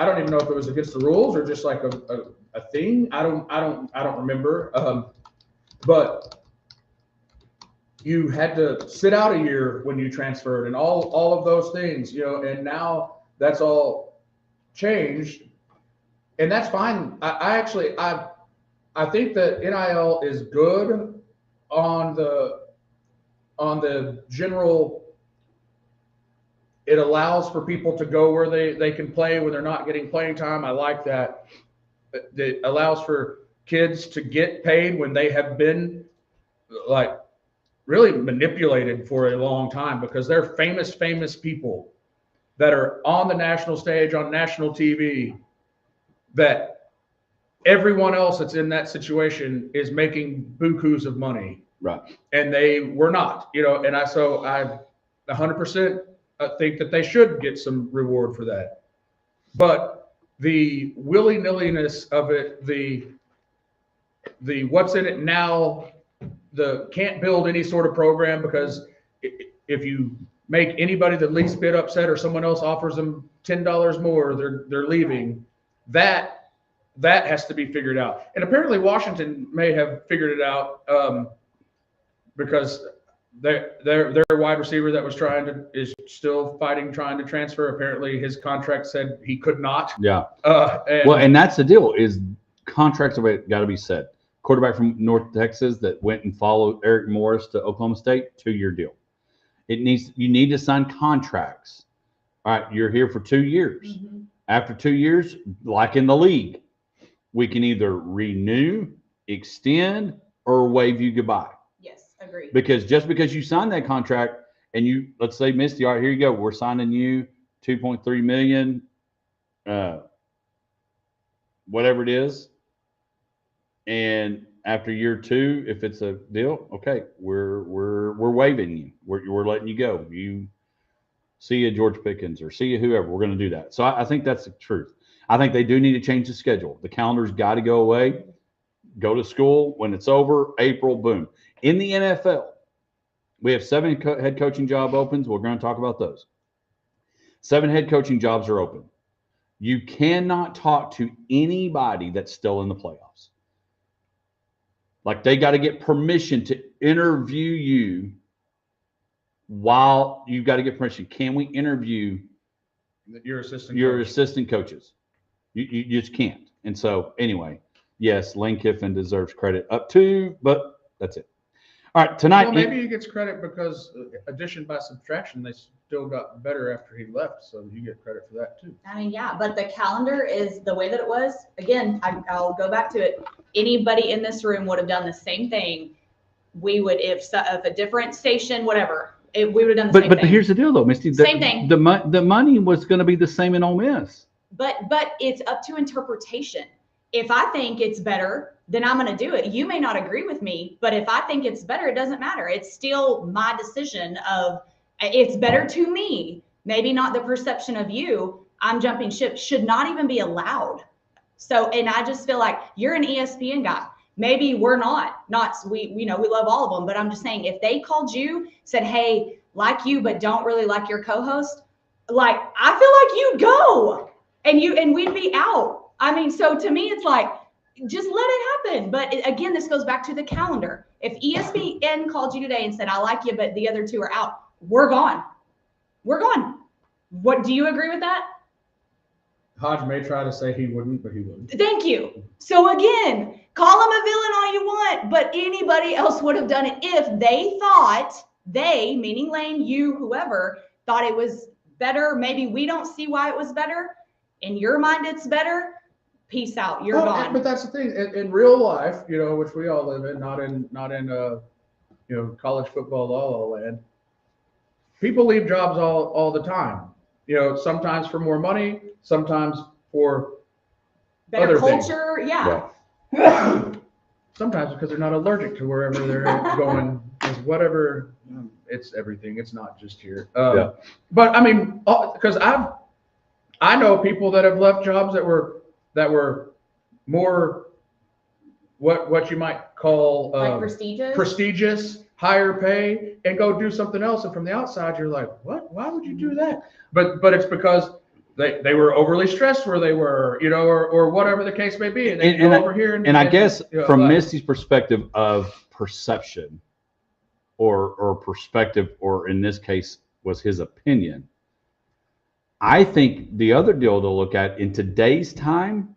don't even know if it was against the rules or just like a thing. I don't remember. But you had to sit out a year when you transferred and all of those things, and now that's all changed, and that's fine. I think that NIL is good on the general. It allows for people to go where they can play when they're not getting playing time. I like that. It allows for kids to get paid when they have been like really manipulated for a long time, because they're famous people that are on the national stage, on national TV, that everyone else that's in that situation is making bukus of money. Right. And they were not, and I 100% think that they should get some reward for that. But the willy-nilliness of it, the what's in it now, the can't build any sort of program because if you make anybody the least bit upset or someone else offers them $10 more, they're leaving. That has to be figured out. And apparently Washington may have figured it out because their wide receiver that was is still trying to transfer. Apparently his contract said he could not. Yeah. And that's the deal, is contracts have got to be set. Quarterback from North Texas that went and followed Eric Morris to Oklahoma State, 2-year deal. You need to sign contracts. All right, you're here for 2 years. Mm-hmm. After 2 years, like in the league, we can either renew, extend, or wave you goodbye. Yes, agreed. Because just because you signed that contract and let's say, Misty, all right, here you go, we're signing you $2.3 million, whatever it is. And after year 2, if it's a deal, okay, we're waiving you. We're letting you go. You see you George Pickens or see you whoever. We're going to do that. So I think that's the truth. I think they do need to change the schedule. The calendar's got to go away. Go to school when it's over. April, boom. In the NFL, we have 7 head coaching job opens. We're going to talk about those. 7 head coaching jobs are open. You cannot talk to anybody that's still in the playoffs. Like, they got to get permission to interview you while you've got to get permission. Can we interview your assistant coaches? You just can't. And so anyway, yes, Lane Kiffin deserves credit up to, but that's it. All right, tonight. Well, maybe he gets credit because addition by subtraction, they still got better after he left, so you get credit for that too. I mean, yeah, but the calendar is the way that it was. Again, I'll go back to it. Anybody in this room would have done the same thing. We would, if a different station, whatever, we would have done the same But thing. here's the deal, though, Misty. Same thing. The money was going to be the same in Ole Miss. But it's up to interpretation. If I think it's better, then I'm going to do it. You may not agree with me, but if I think it's better, it doesn't matter. It's still my decision of it's better to me. Maybe not the perception of you. I'm jumping ship should not even be allowed. So, and I just feel like you're an ESPN guy. Maybe we're not, we love all of them, but I'm just saying if they called you, said, hey, like you, but don't really like your co-host, like, I feel like you'd go and we'd be out. I mean, so to me, it's like, just let it happen. But again, this goes back to the calendar. If ESPN called you today and said, I like you, but the other two are out, we're gone. We're gone. What, do you agree with that? Hodge may try to say he wouldn't, but he wouldn't. Thank you. So again, call him a villain all you want, but anybody else would have done it if they thought, they, meaning Lane, you, whoever, thought it was better. Maybe we don't see why it was better. In your mind, it's better. Peace out. You're gone. But that's the thing. In real life, which we all live in, not in college football la la land. People leave jobs all the time. Sometimes for more money, sometimes for Better other culture, things. yeah. Sometimes because they're not allergic to wherever they're going. Is whatever. It's everything. It's not just here. But I mean, because I know people that have left jobs that were more what you might call Like prestigious, higher pay, and go do something else. And from the outside, you're like, what? Why would you do that? But it's because they were overly stressed where they were, or whatever the case may be. And they go over here. And I guess from Misty's perspective of perception or perspective, or in this case was his opinion, I think the other deal to look at in today's time,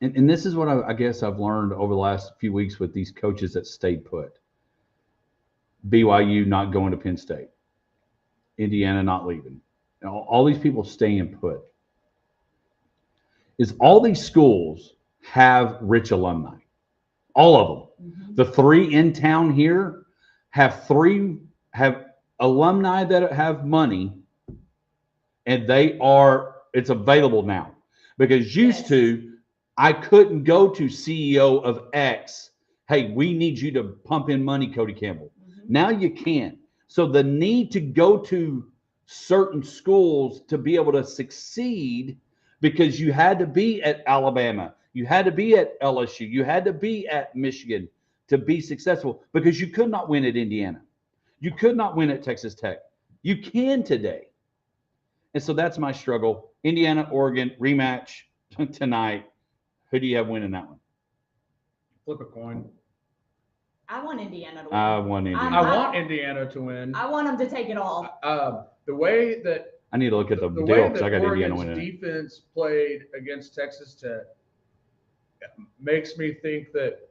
and this is what I guess I've learned over the last few weeks with these coaches that stayed put. BYU not going to Penn State, Indiana not leaving, all these people staying put. Is all these schools have rich alumni, all of them. Mm-hmm. The three in town here have alumni that have money, and it's available now. Because used to, I couldn't go to CEO of X, hey, we need you to pump in money, Cody Campbell. Mm-hmm. Now you can. So the need to go to certain schools to be able to succeed, because you had to be at Alabama, you had to be at LSU, you had to be at Michigan to be successful, because you could not win at Indiana. You could not win at Texas Tech. You can today. And so that's my struggle. Indiana, Oregon, rematch tonight. Who do you have winning that one? Flip a coin. I want Indiana to win. I want Indiana to win. I want them to take it all. The way that I need to look at the deal because I got Indiana winning. The defense played against Texas Tech makes me think that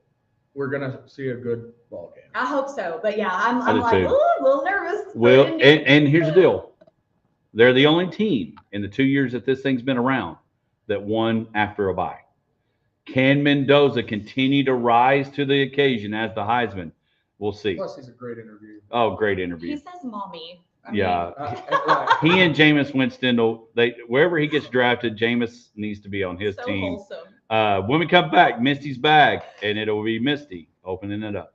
we're gonna see a good ball game. I hope so, but yeah, I'm like a little nervous. Well, and here's the deal: they're the only team in the 2 years that this thing's been around that won after a bye. Can Mendoza continue to rise to the occasion as the Heisman? We'll see. Plus, he's a great interview. Oh, great interview. He says mommy. Yeah. He and Jameis Winston, wherever he gets drafted, Jameis needs to be on his team. Wholesome. When we come back, Misty's bag, and it'll be Misty opening it up.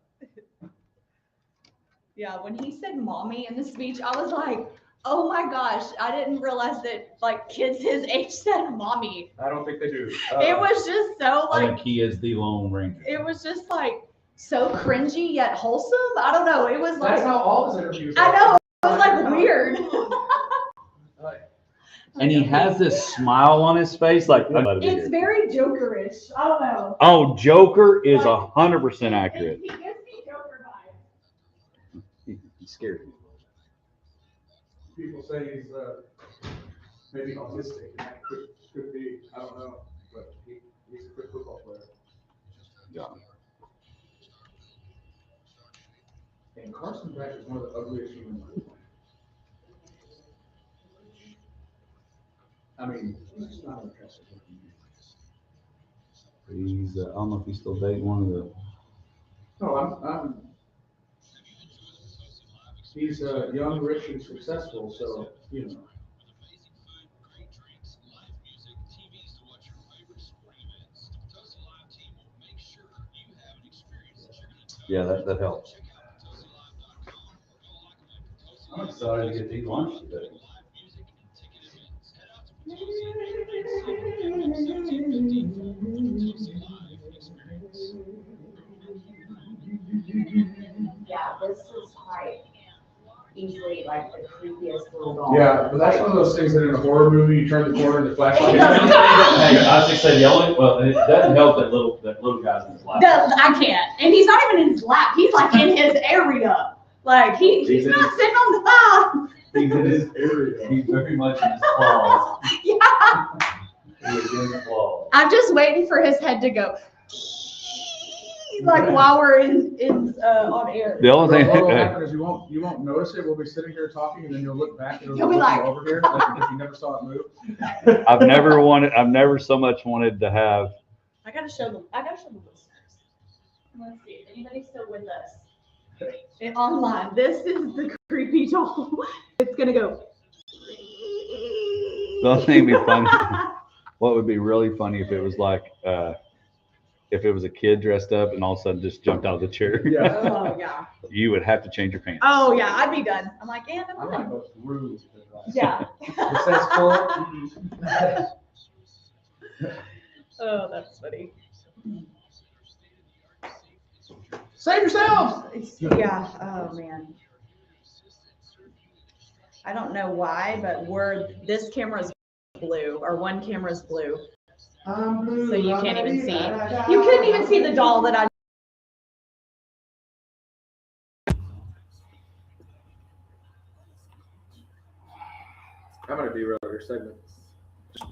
Yeah, when he said mommy in the speech, I was like, oh my gosh, I didn't realize that like kids his age said mommy. I don't think they do. It was just so like. I think he is the Lone Ranger. It was just like so cringy yet wholesome. I don't know. It was like. That's how all his interviews are. I know. It was like weird. And he has this smile on his face, like it's very Jokerish. I don't know. Oh, Joker is 100% accurate. He gives me Joker vibes. He scares me. People say he's maybe autistic, and that could be. I don't know, but he's a good football player. Yeah. And Carson Beck is one of the ugliest human beings. I mean, he's not impressive. He's, I don't know if he's still dating one of the. No, I'm he's young, rich, and successful. So Yeah, that helps. I'm excited to get to eat lunch today. Yeah, this is quite easily like the creepiest little doll. Yeah, but that's one of those things that in a horror movie you turn the corner and the flashlight. Hey, I was just saying the only it doesn't help that little guy's in his lap. I can't. And he's not even in his lap. He's like in his area. Like he's not sitting on the side. He's in his area. He's very much in his claws. Yeah. He's in his claws. I'm just waiting for his head to go. Like while we're in on air. The only thing what will happen is you won't notice it. We'll be sitting here talking, and then you'll look back and You'll be like, over here, like if you never saw it move. I've never so much wanted to have. I gotta show the listeners. Let's see. Is anybody still with us? Online. This is the creepy doll. It's gonna go. The only thing would be funny. What would be really funny if it was like if it was a kid dressed up and all of a sudden just jumped out of the chair. Yeah. Oh yeah. You would have to change your pants. Oh yeah, I'd be done. I'm like, and I'm I'm not done. go through the glass. Yeah. It says full. Oh, that's funny. Save yourselves. Yeah. Oh man. I don't know why, but this camera's blue, or one camera's blue. So you can't even see. You couldn't even see the doll that I. I'm gonna derail your segment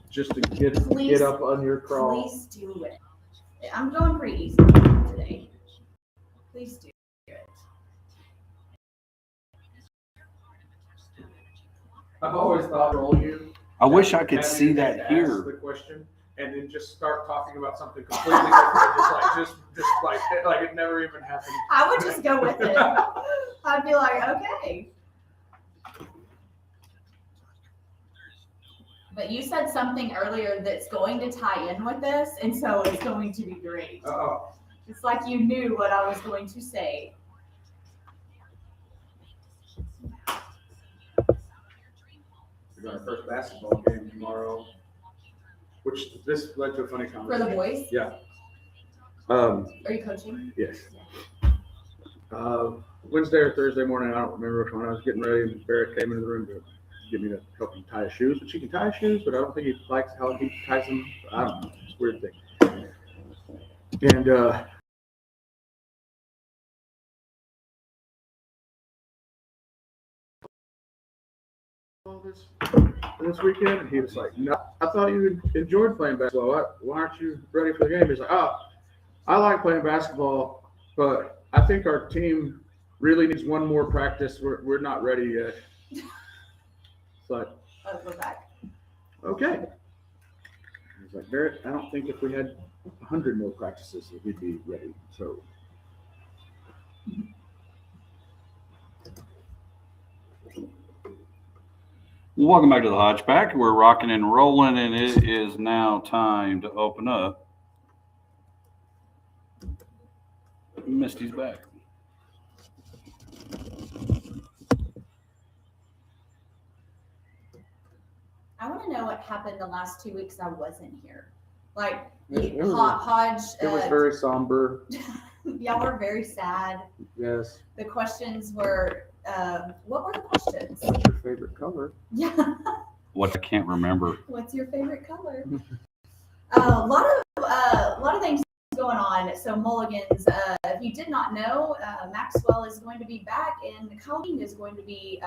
just to get Please- up on your crawl. Please do it. I'm going pretty easy today. Please do it. I've always thought roll you. I wish I could have see you that ask here. The question, and then just start talking about something completely different, just like it never even happened. I would just go with it. I'd be like, okay. But you said something earlier that's going to tie in with this, and so it's going to be great. Oh, It's like you knew what I was going to say. we got our first basketball game tomorrow, which this led to a funny For conversation. the boys, Yeah. are you coaching? Yes. Wednesday or Thursday morning, I don't remember which one. I was getting ready, and Barrett came into the room to get me to help him tie his shoes. But she can tie his shoes, but I don't think he likes how he ties them. I don't know. It's a weird thing. And this weekend, and he was like, "No, I thought you enjoyed playing basketball. Why aren't you ready for the game?" He's like, "Oh, I like playing basketball, but I think our team really needs one more practice. We're not ready yet." It's like, Oh, we're back. okay. He's like, "Barrett, I don't think if we had 100 more practices that we'd be ready." So. Welcome back to the Hodgeback. We're rocking and rolling, and it is now time to open up. Misty's back. I want to know what happened the last 2 weeks I wasn't here. Like, It was- Hodge, It was very somber. y'all were very sad. Yes. The questions were, what were the questions? What's your favorite color? Yeah. What I can't remember. What's your favorite color? A lot of things going on. So Mulligan's, if you did not know, Maxwell is going to be back, and Colleen is going to be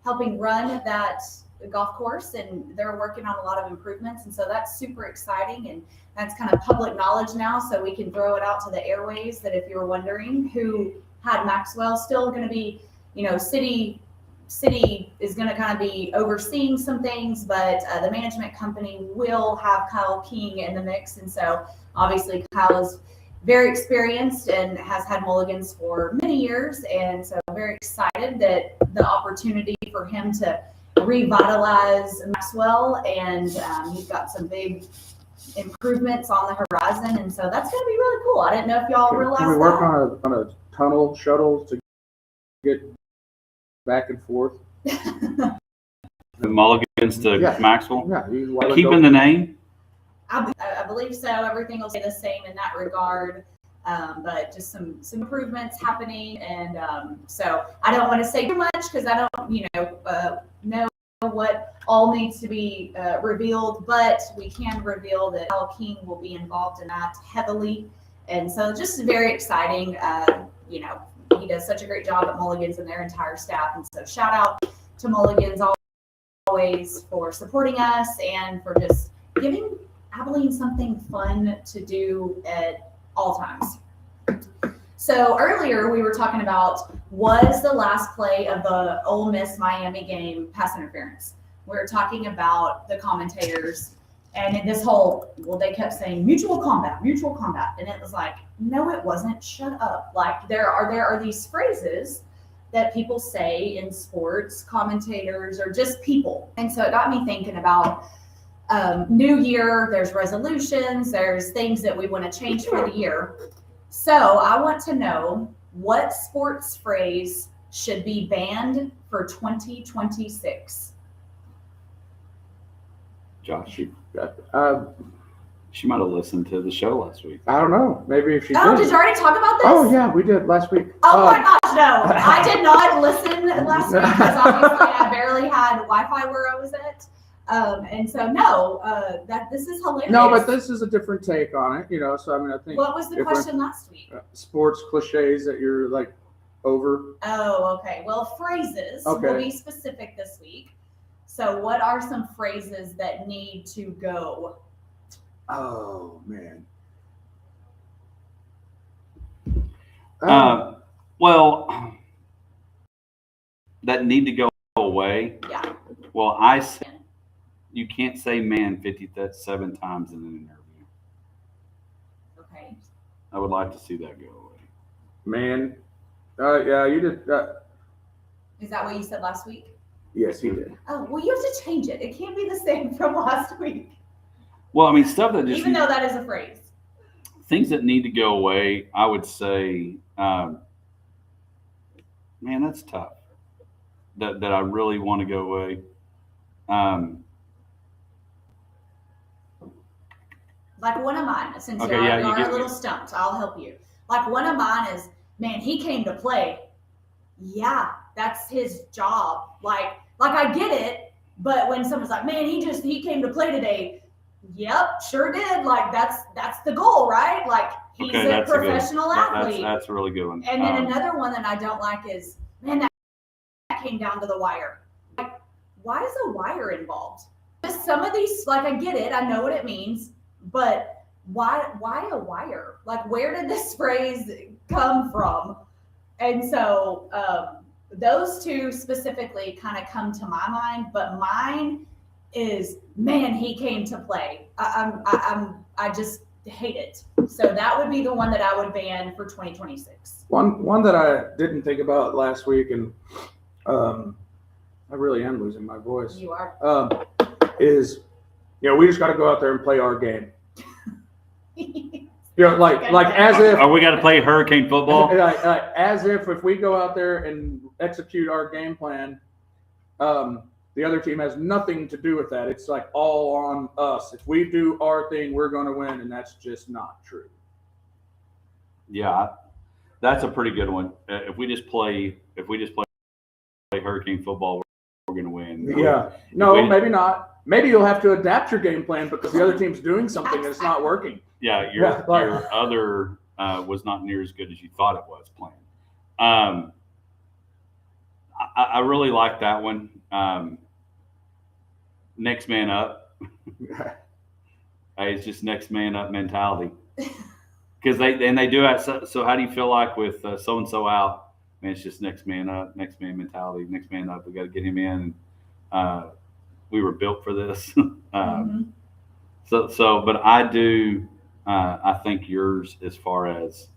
helping run that golf course, and they're working on a lot of improvements, and so that's super exciting, and that's kind of public knowledge now, so we can throw it out to the airways that if you were wondering who had Maxwell, still going to be, city is going to kind of be overseeing some things, but the management company will have Kyle King in the mix, and so obviously Kyle very experienced and has had mulligans for many years. And so I'm very excited that the opportunity for him to revitalize Maxwell, and he's got some big improvements on the horizon. And so that's going to be really cool. I didn't know if y'all realized Can we work that. on a tunnel shuttle to get back and forth? The Mulligans to Yeah. Maxwell. Yeah, you want to Keeping go- the name. I believe so. Everything will stay the same in that regard. But just some improvements happening. And so I don't want to say too much because I don't, know what all needs to be revealed, but we can reveal that Al King will be involved in that heavily. And so just very exciting. He does such a great job at Mulligans and their entire staff. And so shout out to Mulligans always for supporting us and for just giving Abilene something fun to do at all times. So earlier we were talking about, was the last play of the Ole Miss Miami game pass interference? We were talking about the commentators and this whole, they kept saying mutual combat. And it was like, no, it wasn't. Shut up. Like there are these phrases that people say in sports, commentators, or just people. And so it got me thinking about new year, there's resolutions, there's things that we want to change for the year. So I want to know what sports phrase should be banned for 2026. Josh, Uh, she might have listened to the show last week. I don't know. Maybe if she Oh, did. did you already talk about this? Oh yeah, we did last week. Oh my gosh, no. I did not listen last week because obviously I barely had Wi-Fi where I was at. And so no, this is hilarious. No, but this is a different take on it, so I mean, I think What was the question last week? sports cliches that you're like over. Oh, okay. Well, phrases Okay. will be specific this week. So what are some phrases that need to go? Oh man. Well, that need to go away. Yeah. Well, I said you can't say man 57 times in an interview. Okay. I would like to see that go away. Man. Yeah, you did. Is that what you said last week? Yes, he did. Oh, well, you have to change it. It can't be the same from last week, Well, I mean, stuff that just even though that is a phrase. things that need to go away. I would say, man, that's tough. That I really want to go away. Like one of mine, since Okay, you yeah, are you a get- little stumped, I'll help you. Like one of mine is, man, he came to play. Yeah, that's his job. Like I get it, but when someone's like, man, he came to play today. Yep, sure did. Like that's the goal, right? Like he's Okay, a that's a good- professional athlete. That's a really good one. And then another one that I don't like is, man, that came down to the wire. Like, why is a wire involved? Just some of these, like I get it, I know what it means, but why a wire? Like, where did this phrase come from? And so those two specifically kind of come to my mind, but mine is, man, he came to play. I just hate it. So that would be the one that I would ban for 2026. One that I didn't think about last week, and I really am losing my voice. You are. Is we just got to go out there and play our game. Like as if Are we got to play hurricane football? as if we go out there and execute our game plan, the other team has nothing to do with that. It's like all on us. If we do our thing, we're going to win, and that's just not true. Yeah, that's a pretty good one. If we just play hurricane football, we're going to win. Yeah. No, we- maybe not. Maybe you'll have to adapt your game plan because the other team's doing something that's not working. Yeah, Yeah, like- your other was not near as good as you thought it was playing. I really like that one. Next man up. It's just next man up mentality. Because they do that. So how do you feel like with so and so out? Man, it's just next man up, next man mentality, next man up. We got to get him in. We were built for this. Mhm. But I do. I think yours, as far as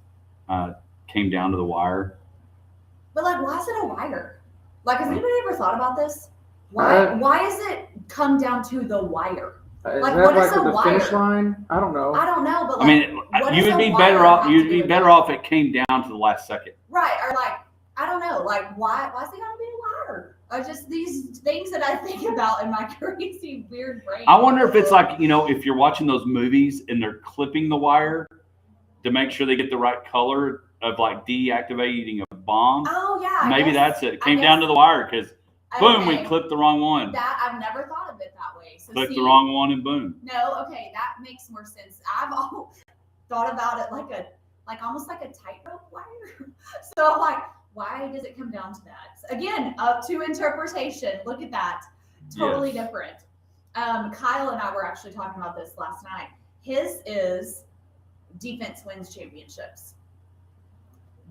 came down to the wire. But like, why is it a wire? Like, has anybody ever thought about this? Why is it come down to the wire? Is Like, that what like is a with the finish wire? line? I don't know. I don't know, but I like, mean, what you does would a be wire better off. have to You'd do be with better it? off. It came down to the last second. Right, or like, I don't know, like why is it gotta be a wire? Just these things that I think about in my crazy weird brain. I wonder if it's like, if you're watching those movies and they're clipping the wire to make sure they get the right color of like deactivating a bomb. Oh yeah. Maybe that's it. It came down to the wire because boom, we clipped the wrong one. That I've never thought of it that way. So Clicked the wrong one and boom. No, okay, that makes more sense. I've always thought about it like almost like a tightrope wire. So I'm like, why does it come down to that? Again, up to interpretation. Look at that. Totally different. Kyle and I were actually talking about this last night. His is defense wins championships.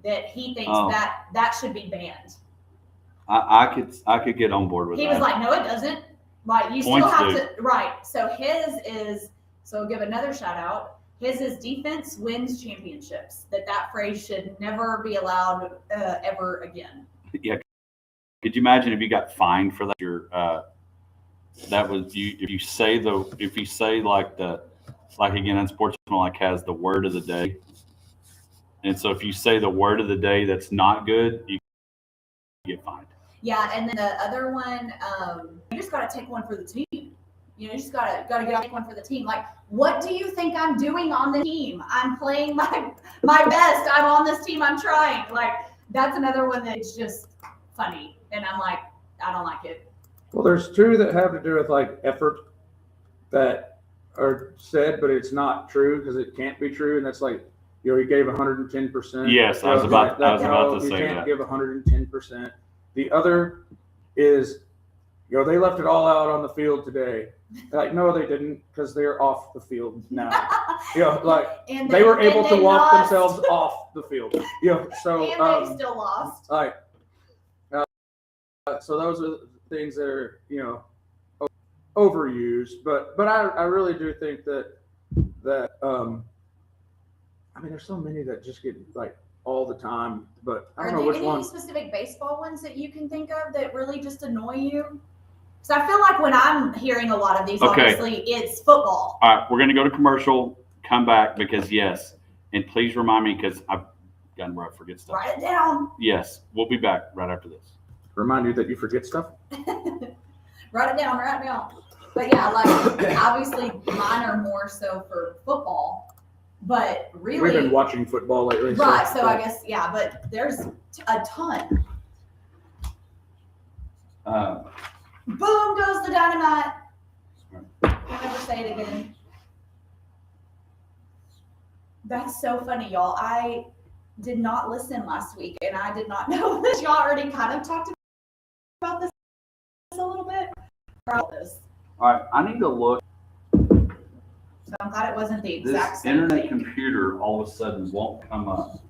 That he thinks that should be banned. I could get on board with that. He was like, no, it doesn't. Like, you still have to, right. So his is, so I'll give another shout out. His is defense wins championships. That phrase should never be allowed ever again. Yeah. Could you imagine if you got fined for that? That was you. If you say like again, unsportsmanlike has the word of the day. And so if you say the word of the day that's not good, you get fined. Yeah, and then the other one, you just got to take one for the team. You just got to get take one for the team. Like, what do you think I'm doing on the team? I'm playing my best. I'm on this team. I'm trying. Like, that's another one that's just funny. And I'm like, I don't like it. Well, there's two that have to do with like effort that are said, but it's not true because it can't be true. And that's like, he gave 110%. Yes, I was about to say that. You can't give 110%. The other is, they left it all out on the field today. Like, no, they didn't, because they're off the field now. And they were able to walk lost. themselves off the field. So and they still lost. Like, so those are things that are overused. But I really do think that I mean, there's so many that just get like all the time, but I don't know which one. Are there any specific baseball ones that you can think of that really just annoy you? Because I feel like when I'm hearing a lot of these, obviously it's football. All right, we're going to go to commercial, come back because yes, and please remind me because I've gotten where I forget stuff. Write it down. Yes, we'll be back right after this. Remind you that you forget stuff? Write it down right now. But yeah, like obviously mine are more so for football. But really, we've been watching football lately. Right, so I guess, yeah, but there's a ton. Boom goes the dynamite. I'll never say it again. That's so funny, y'all. I did not listen last week, and I did not know that y'all already kind of talked about this a little bit. All right, I need to look. So I'm glad it wasn't the exact this same internet thing. Computer all of a sudden won't come up.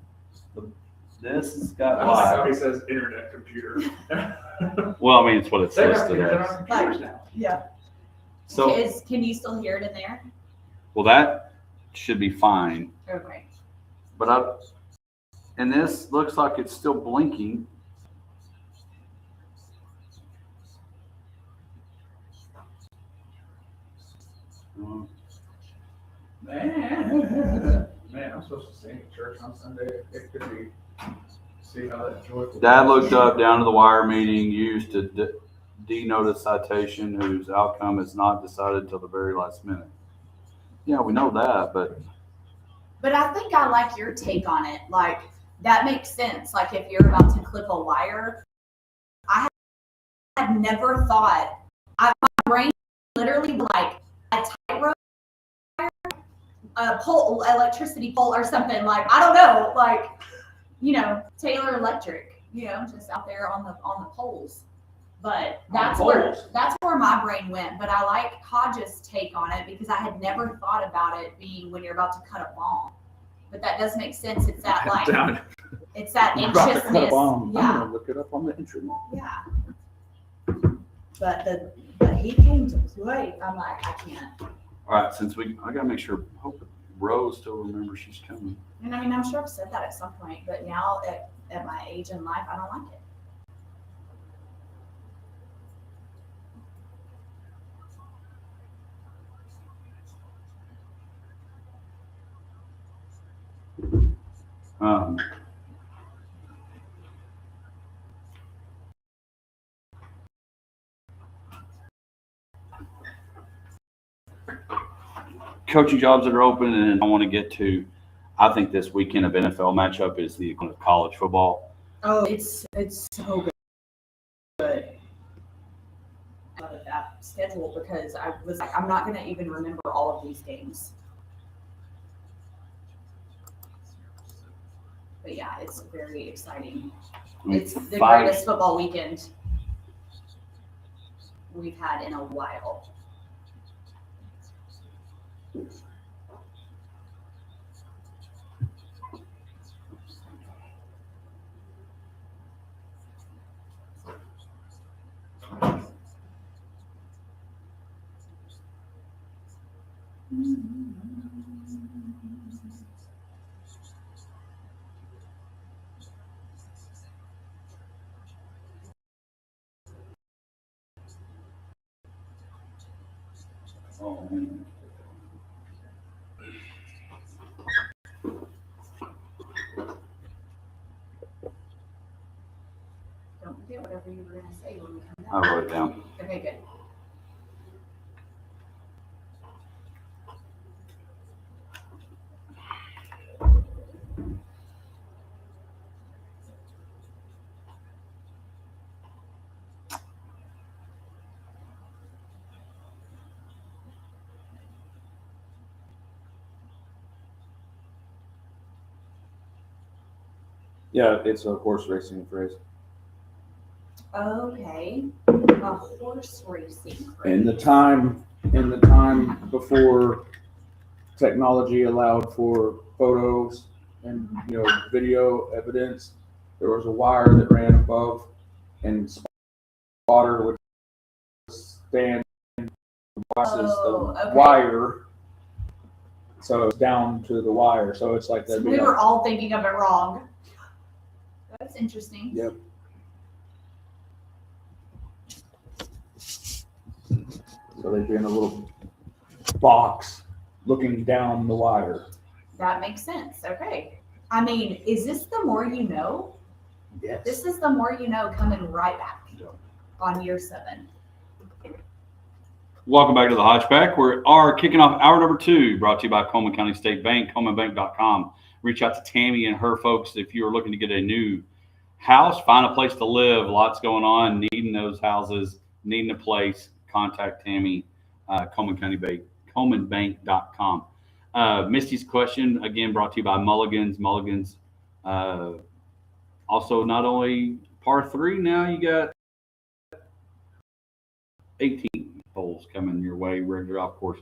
This has got He says internet computer. Well, I mean, it's what it's listed as. Yeah. So, Can you still hear it in there? well, that should be fine. Okay. But and this looks like it's still blinking. Man, I'm supposed to sing at church on Sunday. It could be. See how that joyful. Dad looked up down to the wire meeting used to denote a citation whose outcome is not decided until the very last minute. Yeah, we know that, but I think I like your take on it. Like, that makes sense. Like, if you're about to clip a wire, I had never thought. My brain literally like a tightrope wire, a pole, electricity pole or something. Like, I don't know. Like, Taylor Electric. Just out there on the poles. But that's where my brain went. But I like Hodges' take on it because I had never thought about it being when you're about to cut a bomb. But that does make sense. It's that it's that anxiousness. I'm gonna look it up on the internet. Yeah. But he came to play. I'm like, I can't. all right. Since I gotta make sure. Rose still remembers she's coming. And I mean, I'm sure I've said that at some point, but now at my age in life, I don't like it. Coaching jobs that are open, and I want to get to. I think this weekend of NFL matchup is the equivalent of college football. Oh, it's so good. Out of that schedule because I was like, I'm not going to even remember all of these games. But yeah, it's very exciting. It's the greatest football weekend we've had in a while. Oh, man. Don't forget whatever you were going to say when we come I back. wrote it down. Okay, good. Yeah, it's a horse racing phrase. Okay, a horse racing craze. In the time before technology allowed for photos and video evidence, there was a wire that ran above, and spotter would stand okay. wire, so it's down to the wire. So it's like So that. we were all thinking of it wrong. That's interesting. Yep. So they'd be in a little box looking down the wire. That makes sense. Okay. I mean, is this the more you know? Yes. This is the more you know coming right back on year 7. Welcome back to the Hodgeback. We are kicking off hour number 2, brought to you by Coleman County State Bank, ColemanBank.com. Reach out to Tammy and her folks if you are looking to get a new house, find a place to live. Lots going on, needing those houses, needing a place. Contact Tammy, Coleman County Bank, ColemanBank.com. Misty's question, again, brought to you by Mulligan's. Mulligan's, also not only par 3, now you got 18 holes coming your way, regular golf course.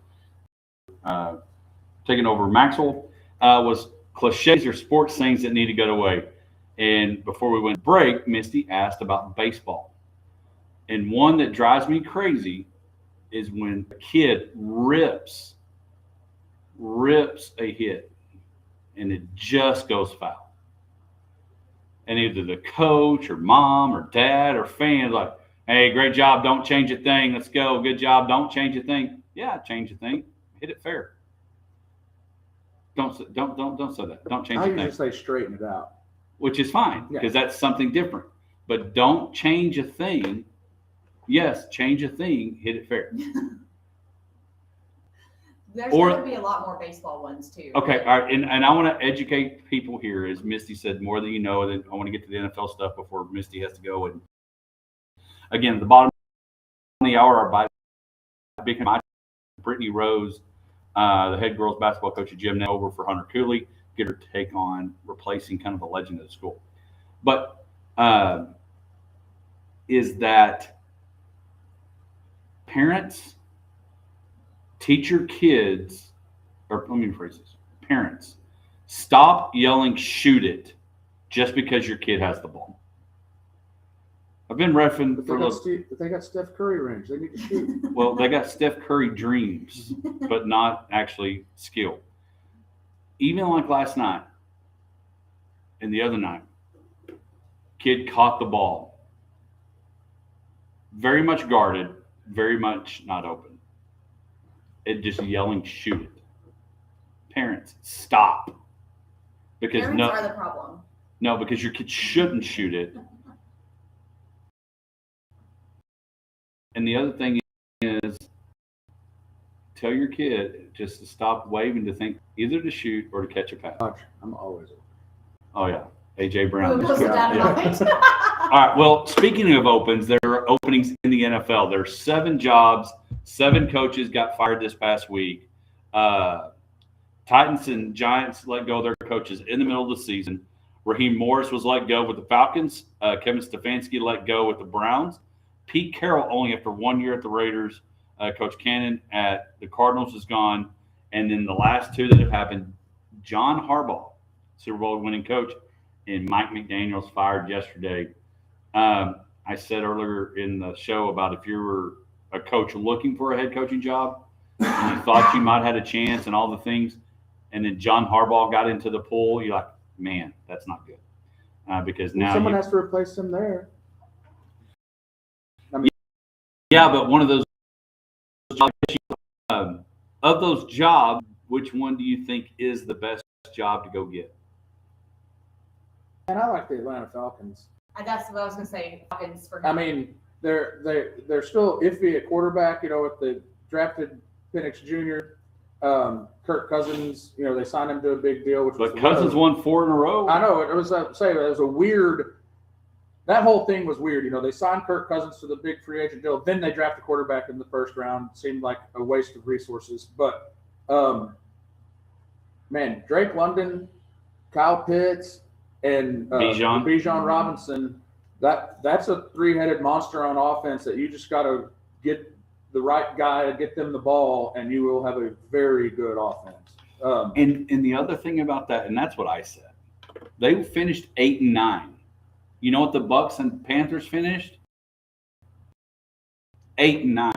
Taking over Maxwell was cliches or sports things that need to go away. And before we went to break, Misty asked about baseball. And one that drives me crazy is when a kid rips a hit and it just goes foul. And either the coach or mom or dad or fans like, hey, great job, don't change a thing, let's go, good job, don't change a thing. Yeah, change a thing, hit it fair. Don't say that. Don't change I a thing. usually say straighten it out. Which is fine because that's something different. But don't change a thing. Yes, change a thing, hit it fair. There's going to be a lot more baseball ones too. Okay, all right, and I want to educate people here, as Misty said, more than you know. Then I want to get to the NFL stuff before Misty has to go. And again, at the bottom of the hour, our Brittany Rose, the head girls basketball coach at Gym now, over for Hunter Cooley, get her take on replacing kind of a legend of the school. But is that parents teach your kids, or let me rephrase this, parents, stop yelling shoot it just because your kid has the ball. I've been reffing But for they got Steph Curry range. They need to shoot. well, they got Steph Curry dreams, but not actually skill. even like last night and the other night, kid caught the ball. Very much guarded, very much not open. It just yelling, shoot it. Parents, stop. Because Parents are the problem. No, because your kid shouldn't shoot it. And the other thing is, tell your kid just to stop waving to think either to shoot or to catch a pass. I'm always. Oh, yeah. AJ Brown. Who goes down Yeah. All right. Well, speaking of opens, there are openings in the NFL. There are 7 jobs. 7 coaches got fired this past week. Titans and Giants let go of their coaches in the middle of the season. Raheem Morris was let go with the Falcons. Kevin Stefanski let go with the Browns. Pete Carroll only after 1 year at the Raiders. Coach Cannon at the Cardinals is gone. And then the last 2 that have happened, John Harbaugh, Super Bowl winning coach, and Mike McDaniels fired yesterday. I said earlier in the show about if you were a coach looking for a head coaching job and you thought you might have had a chance and all the things, and then John Harbaugh got into the pool, you're like, man, that's not good. Because now someone has to replace him there. I mean, yeah, but one of those jobs, of those jobs, which one do you think is the best job to go get? and I like the Atlanta Falcons. That's what I was gonna say. Falcons for him. I mean, they're still iffy at quarterback. With the drafted Penix Jr., Kirk Cousins. They signed him to a big deal. But Cousins won 4 in a row. I know it was a weird. That whole thing was weird. They signed Kirk Cousins to the big free agent deal. Then they drafted a quarterback in the first round. Seemed like a waste of resources. But man, Drake London, Kyle Pitts, and Bijan Robinson. That's a 3-headed monster on offense that you just got to get the right guy to get them the ball, and you will have a very good offense. And the other thing about that, and that's what I said, they finished 8-9. You know what the Bucks and Panthers finished? 8-9.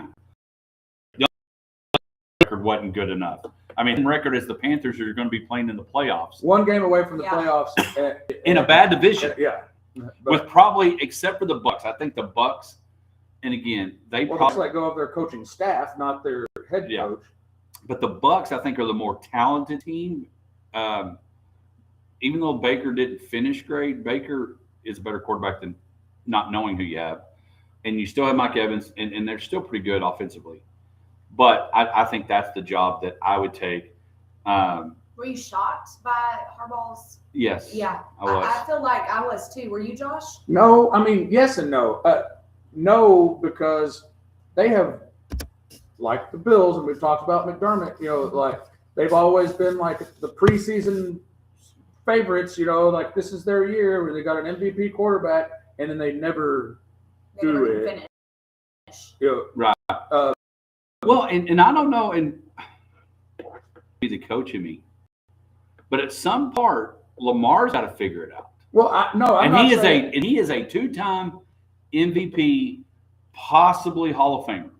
The record wasn't good enough. I mean, the record is the Panthers are going to be playing in the playoffs. 1 game away from the playoffs. In a bad division. Yeah. With probably, except for the Bucks. I think the Bucks, and again, they probably let go of their coaching staff, not their head coach. But the Bucks, I think, are the more talented team. Even though Baker didn't finish great, Baker is a better quarterback than not knowing who you have. And you still have Mike Evans, and they're still pretty good offensively. But I think that's the job that I would take. Were you shocked by Harbaugh's? Yes. Yeah, I was. I feel like I was too. Were you, Josh? No, I mean, yes and no. No, because they have, like the Bills, and we've talked about McDermott, like they've always been like the preseason favorites, like this is their year where they got an MVP quarterback, and then they never do it. Finish. Right. Well, and I don't know, and he's a coach in me, but at some part, Lamar's got to figure it out. Well, he is a 2-time MVP, possibly Hall of Famer.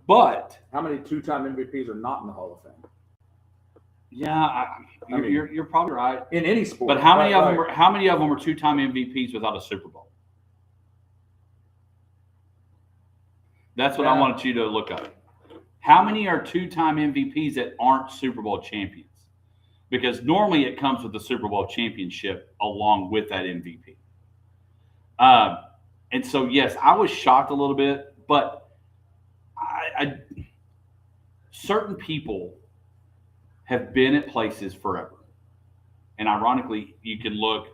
But how many 2-time MVPs are not in the Hall of Fame? Yeah, you're probably right in any sport. But how many of them are 2-time MVPs without a Super Bowl? That's what I wanted you to look up. How many are 2-time MVPs that aren't Super Bowl champions? Because normally it comes with the Super Bowl championship along with that MVP. And so, yes, I was shocked a little bit, but certain people have been at places forever. And ironically, you can look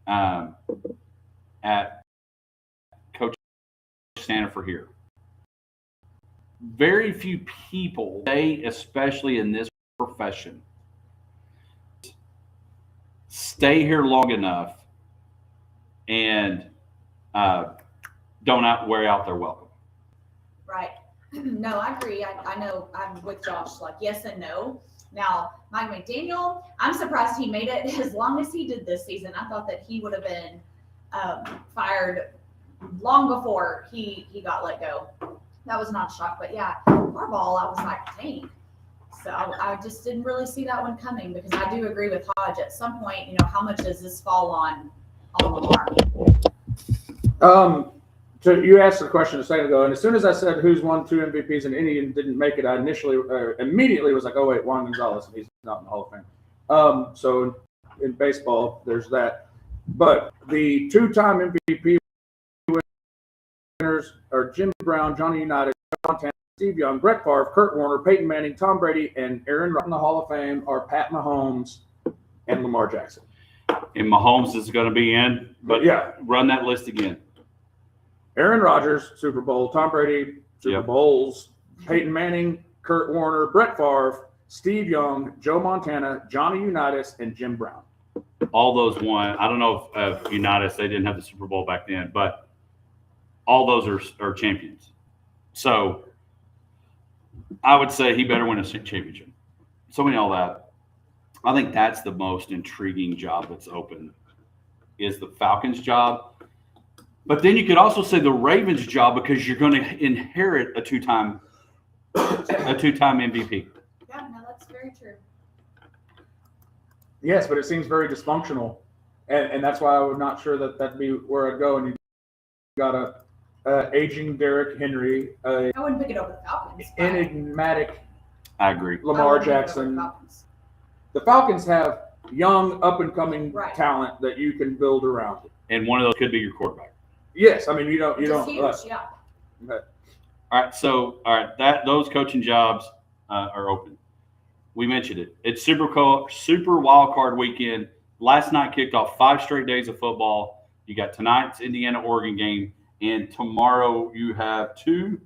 at Coach Stanford here. Very few people, especially in this profession, stay here long enough and don't wear out their welcome. Right. No, I agree. I know I'm with Josh, like yes and no. Now, Mike McDaniel, I'm surprised he made it as long as he did this season. I thought that he would have been fired long before he got let go. That was not a shock. But yeah, Harbaugh, I was like, dang. So I just didn't really see that one coming because I do agree with Hodge. At some point, how much does this fall on Lamar? So you asked the question a second ago, and as soon as I said who's won 2 MVPs and Indian didn't make it, I immediately was like, oh wait, Juan Gonzalez, and he's not in the Hall of Fame. So in baseball, there's that. But the 2-time MVP winners are Jim Brown, Johnny Unitas, Joe Montana, Steve Young, Brett Favre, Kurt Warner, Peyton Manning, Tom Brady, and Aaron Rodgers in the Hall of Fame are Pat Mahomes and Lamar Jackson. And Mahomes is going to be in, but yeah, run that list again. Aaron Rodgers, Super Bowl, Tom Brady, Super Bowls, Peyton Manning, Kurt Warner, Brett Favre, Steve Young, Joe Montana, Johnny Unitas, and Jim Brown. All those won. I don't know if Unitas, they didn't have the Super Bowl back then, but all those are champions. So I would say he better win a championship. So we know that. I think that's the most intriguing job that's open is the Falcons' job. But then you could also say the Ravens' job because you're going to inherit a two-time MVP. Yeah, no, that's very true. Yes, but it seems very dysfunctional, and that's why I was not sure that'd be where I'd go. And you got a aging Derrick Henry, I wouldn't pick it over the Falcons. enigmatic I agree. Lamar Jackson. The Falcons have young, up-and-coming talent that you can build around. And one of those could be your quarterback. Yes, I mean you don't. Huge, yeah. Okay. All right. Those coaching jobs are open. We mentioned it. It's Super Wild Card Weekend. Last night kicked off 5 straight days of football. You got tonight's Indiana-Oregon game, and tomorrow you have 2.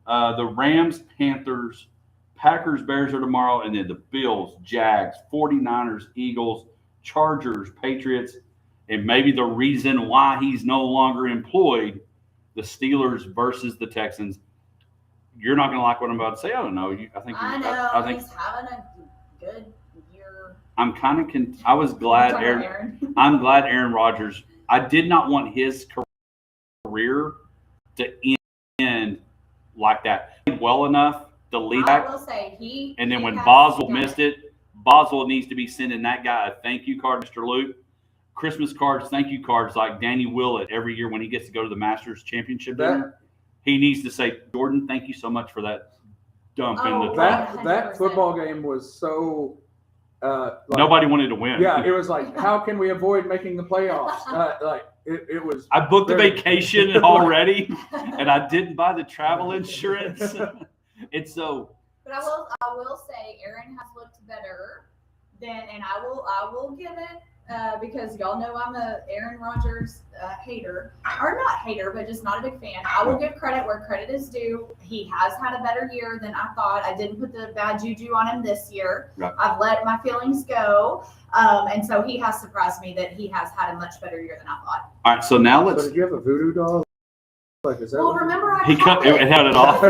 The Rams, Panthers, Packers, Bears are tomorrow, and then the Bills, Jags, 49ers, Eagles, Chargers, Patriots, and maybe the reason why he's no longer employed, the Steelers versus the Texans. You're not going to like what I'm about to say. I don't know. I think he's having a good year. I'm kind of. I was glad Aaron. I'm glad Aaron Rodgers. I did not want his career to end like that. Well enough to lead back. I will say he. And then when Boswell missed it, Boswell needs to be sending that guy a thank you card, Mr. Luke. Christmas cards, thank you cards like Danny Willett every year when he gets to go to the Masters Championship dinner. He needs to say, Jordan, thank you so much for that dump in the that football game was so nobody wanted to win. Yeah, it was like, how can we avoid making the playoffs? It was. I booked the vacation already, and I didn't buy the travel insurance. And so. But I will say, Aaron has looked better and I will give it. Because y'all know I'm a Aaron Rodgers hater, or not hater, but just not a big fan. I will give credit where credit is due. He has had a better year than I thought. I didn't put the bad juju on him this year. Right. I've let my feelings go, and so he has surprised me that he has had a much better year than I thought. All right, so now let's. So did you have a voodoo doll? Remember he cut it had it off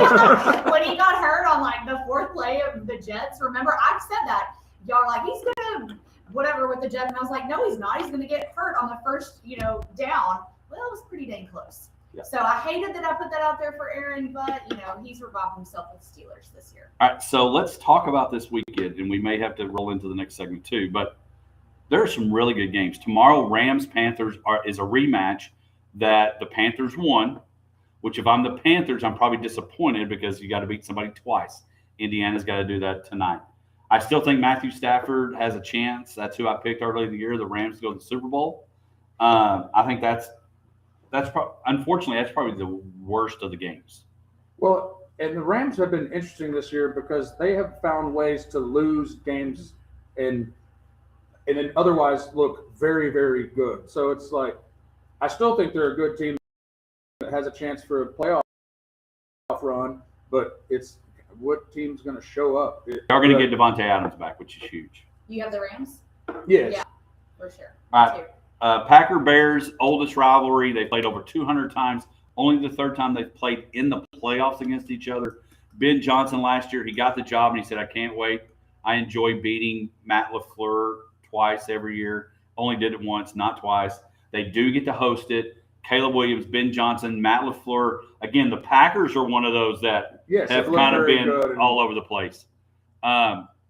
when he got hurt on like the 4th play of the Jets. Remember, I've said that y'all are like he's gonna. Whatever with the Jets, and I was like, no, he's not. He's going to get hurt on the first, down. Well, it was pretty dang close. Yeah. So I hated that I put that out there for Aaron, but he's revived himself with Steelers this year. All right, so let's talk about this weekend, and we may have to roll into the next segment too. But there are some really good games tomorrow. Rams Panthers is a rematch that the Panthers won. Which, if I'm the Panthers, I'm probably disappointed because you got to beat somebody twice. Indiana's got to do that tonight. I still think Matthew Stafford has a chance. That's who I picked early in the year, the Rams to go to the Super Bowl. I think unfortunately, that's probably the worst of the games. Well, and the Rams have been interesting this year because they have found ways to lose games and then otherwise look very, very good. So it's like, I still think they're a good team that has a chance for a playoff run, but it's what team's going to show up? They're going to get Devontae Adams back, which is huge. You have the Rams? Yes. Yeah, for sure. All right. Packer-Bears, oldest rivalry. They played over 200 times. Only the 3rd time they've played in the playoffs against each other. Ben Johnson last year, he got the job, and he said, I can't wait. I enjoy beating Matt LaFleur twice every year. Only did it once, not twice. They do get to host it. Caleb Williams, Ben Johnson, Matt LaFleur. Again, the Packers are one of those that have kind of been all over the place.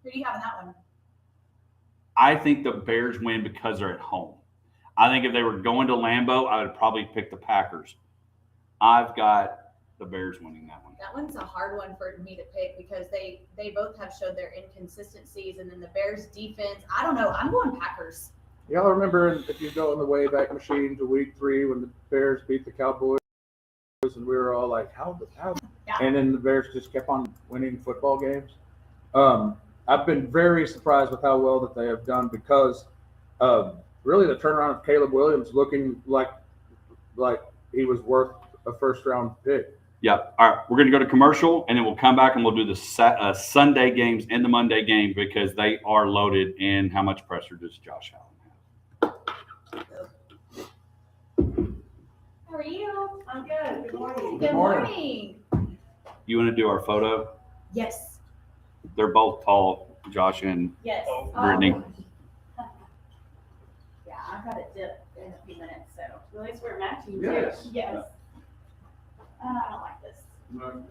Who do you have in that one? I think the Bears win because they're at home. I think if they were going to Lambeau, I would probably pick the Packers. I've got the Bears winning that one. That one's a hard one for me to pick because they both have showed their inconsistencies, and then the Bears defense. I don't know. I'm going Packers. Y'all remember, if you go in the Wayback Machine, to week 3 when the Bears beat the Cowboys, and we were all like, how? Yeah. And then the Bears just kept on winning football games. I've been very surprised with how well that they have done because really the turnaround of Caleb Williams looking like he was worth a first-round pick. Yeah. All right. We're going to go to commercial, and then we'll come back and we'll do the Sunday games and the Monday game because they are loaded. And how much pressure does Josh Allen have? How are you? I'm good. Good morning. Good morning. You want to do our photo? Yes. They're both tall, Josh and Yes. Brittany. Yeah, I've got a dip in a few minutes, so. At least we're matching. Yes. Yes. I don't like this.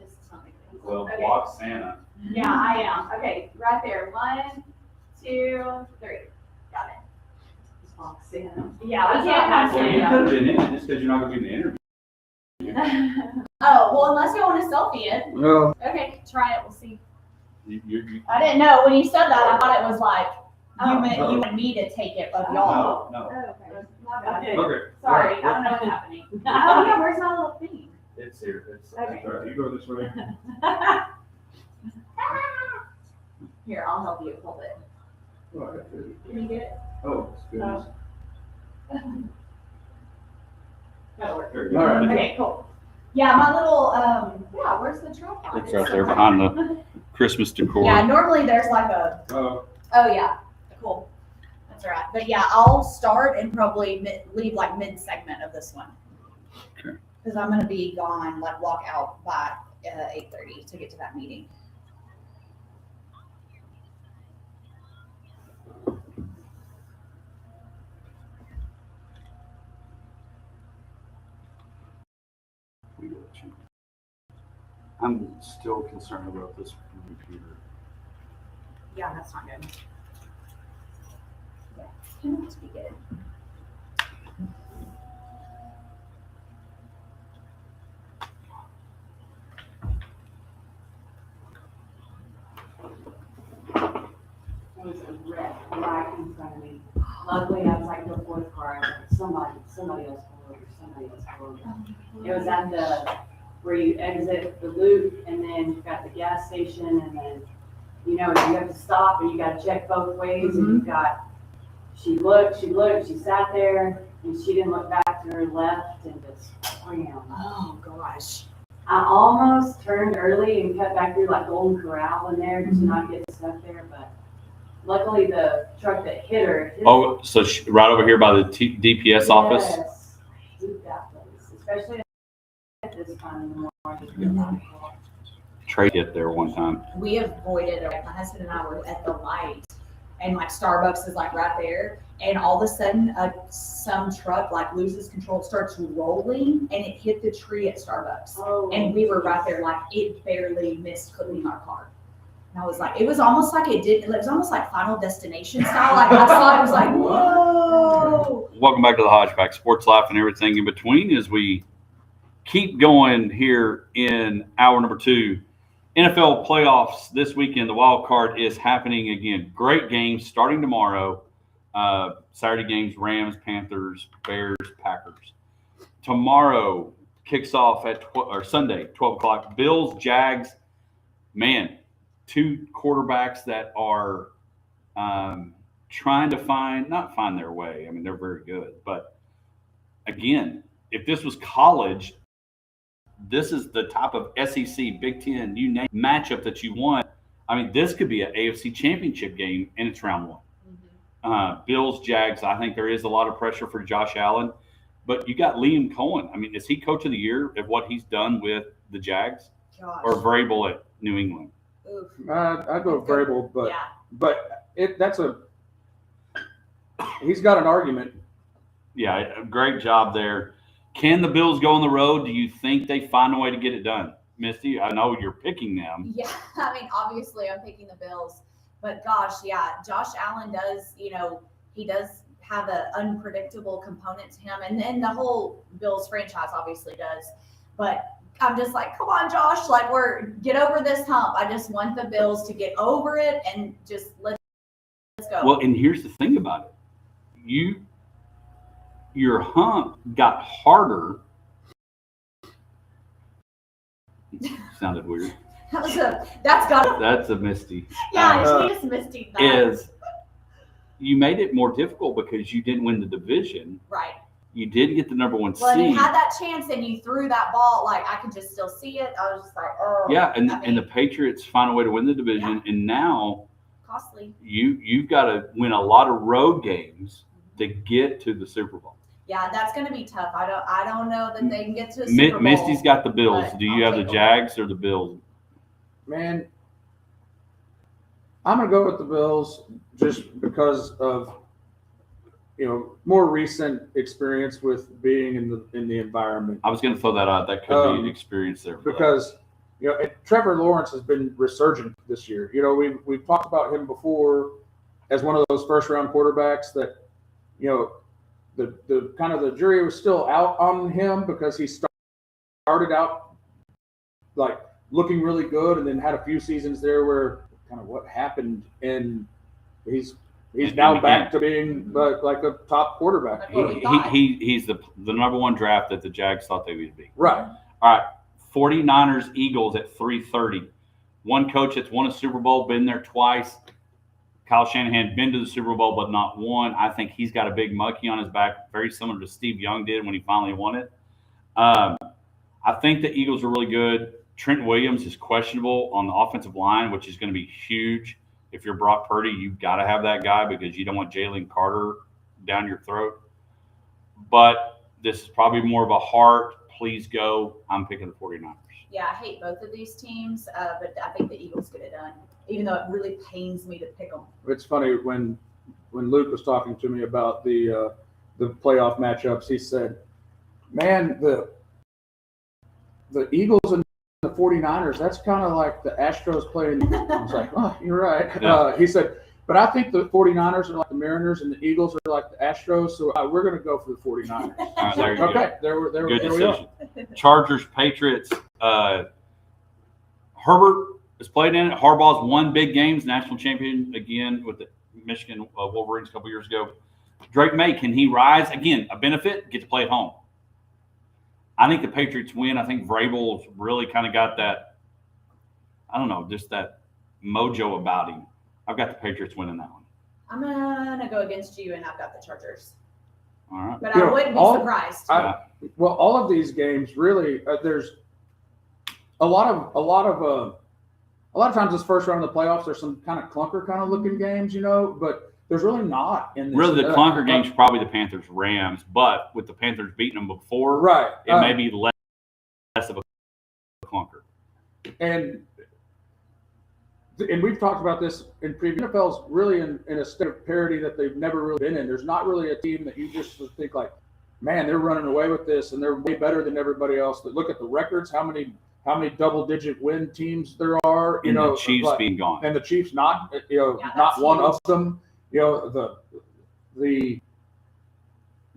This is not making sense. Well, Okay. block Santa. Yeah, I am. Okay, right there. 1, 2, 3. Got it. Yeah, That's we can't not have Well, you Santa. could have been in it just because you're not going to be in the interview. Oh, well, unless you want to selfie it. Well, Okay, try it. We'll see. You, I didn't know. When you said that, I thought it was like, Oh. you meant you wanted me to take it of y'all. no. Okay. My bad. Okay. Okay. Sorry, I don't know what's happening. Oh, yeah, where's my little thing? It's here. It's Okay. All right, you go this way. Here, I'll help you hold it. Can you get it? Oh, goodness. That'll work. There you go. All right. Okay, cool. Yeah, my little, yeah, where's the tripod? It's right there behind the Christmas decor. Yeah, normally there's like a, Oh, oh yeah, cool. That's all right. But yeah, I'll start and probably leave like mid-segment of this one. Okay. Because I'm gonna be gone, like walk out by 8:30 to get to that meeting. I'm still concerned about this computer. Yeah, that's not good. Yeah, it must be good. There was a wreck right in front of me. Luckily, I was like the fourth car. I was like, somebody else pulled over. Somebody else pulled over. It was at the where you exit the loop, and then you've got the gas station, and then you have to stop, and you got to check both ways, and you've got. She looked, she sat there, and she didn't look back to her left, and just wham. Oh gosh. I almost turned early and cut back through like Golden Corral in there to not get stuck there, but luckily the truck that hit her. Oh, so right over here by the DPS office? Yes, I hate that place, especially at this time in the morning. Trey hit there one time. We avoided it. My husband and I were at the light, and like Starbucks is like right there, and all of a sudden some truck like loses control, starts rolling, and it hit the tree at Starbucks. Oh, And we were right there, like it barely missed clipping our car. And I was like, it was almost like it was almost like Final Destination style. Like I saw it, was like, whoa. Welcome back to the Hodgeback Sports Life and everything in between as we keep going here in hour number 2. NFL playoffs this weekend. The wild card is happening again. Great games starting tomorrow. Saturday games: Rams, Panthers, Bears, Packers. Tomorrow kicks off at Sunday, 12 o'clock. Bills, Jags. Man, 2 quarterbacks that are trying to not find their way. I mean, they're very good, but again, if this was college, this is the type of SEC, Big Ten, you name matchup that you want. I mean, this could be an AFC Championship game, and it's round 1. Bills, Jags. I think there is a lot of pressure for Josh Allen, but you got Liam Cohen. I mean, is he coach of the year at what he's done with the Jags, Gosh. or Vrabel at New England? Oof. I go with Vrabel, Yeah. He's got an argument. Yeah, a great job there. Can the Bills go on the road? Do you think they find a way to get it done? Misty, I know you're picking them. Yeah, I mean, obviously I'm picking the Bills, But gosh, yeah, Josh Allen does, he does have an unpredictable component to him. And then the whole Bills franchise obviously does. But I'm just like, come on, Josh, like get over this hump. I just want the Bills to get over it and just let's go. Well, and here's the thing about it. Your hump got harder. Sounded weird. That's a Misty. Yeah, she just Misty that. Is you made it more difficult because you didn't win the division. Right. You did get the number one Well, seed. you had that chance and you threw that ball. Like, I could just still see it. I was just like, oh. Yeah, and the Patriots find a way to win the division, and now costly. You've got to win a lot of road games to get to the Super Bowl. Yeah, that's going to be tough. I don't know that they can get to the Super Bowl. Misty's got the Bills. Do you have the take Jags or the Bills? Man, I'm going to go with the Bills just because of more recent experience with being in the environment. I was going to throw that out. That could be an experience there. Because Trevor Lawrence has been resurgent this year. We've talked about him before as one of those first round quarterbacks that the kind of the jury was still out on him because he started out like looking really good and then had a few seasons there where kind of what happened, and he's now back to being like a top quarterback. He's the number one draft that the Jags thought they would be. Right. All right. 49ers Eagles at 3:30. One coach that's won a Super Bowl, been there twice. Kyle Shanahan been to the Super Bowl but not won. I think he's got a big monkey on his back, very similar to Steve Young did when he finally won it. I think the Eagles are really good. Trent Williams is questionable on the offensive line, which is going to be huge. If you're Brock Purdy, you've got to have that guy because you don't want Jalen Carter down your throat. But this is probably more of a heart. Please go. I'm picking the 49ers. Yeah, I hate both of these teams, but I think the Eagles get it done, even though it really pains me to pick them. It's funny when Luke was talking to me about the playoff matchups, he said, man, the Eagles and the 49ers, that's kind of like the Astros playing. I was like, oh, you're right. Yeah. He said, but I think the 49ers are like the Mariners and the Eagles are like the Astros, so we're going to go for the 49ers. All right, there you Okay, go. there Good we are. decision. Chargers, Patriots. Herbert has played in it. Harbaugh's won big games, national champion again with the Michigan Wolverines a couple years ago. Drake May, can he rise? Again, a benefit, get to play at home. I think the Patriots win. I think Vrabel's really kind of got that, I don't know, just that mojo about him. I've got the Patriots winning that one. I'm going to go against you, and I've got the Chargers. All right. But I wouldn't be surprised. Well, all of these games really, there's a lot of times this first round of the playoffs, there's some kind of clunker kind of looking games, but there's really not in this. Really, the clunker game's probably the Panthers-Rams, but with the Panthers beating them before, right, it may be less of a clunker. And we've talked about this in previous. NFL's really in a state of parity that they've never really been in. There's not really a team that you just think like, man, they're running away with this and they're way better than everybody else. But look at the records, how many double-digit win teams there are. And the Chiefs being gone, and the Chiefs not Yeah, not one huge. of them. The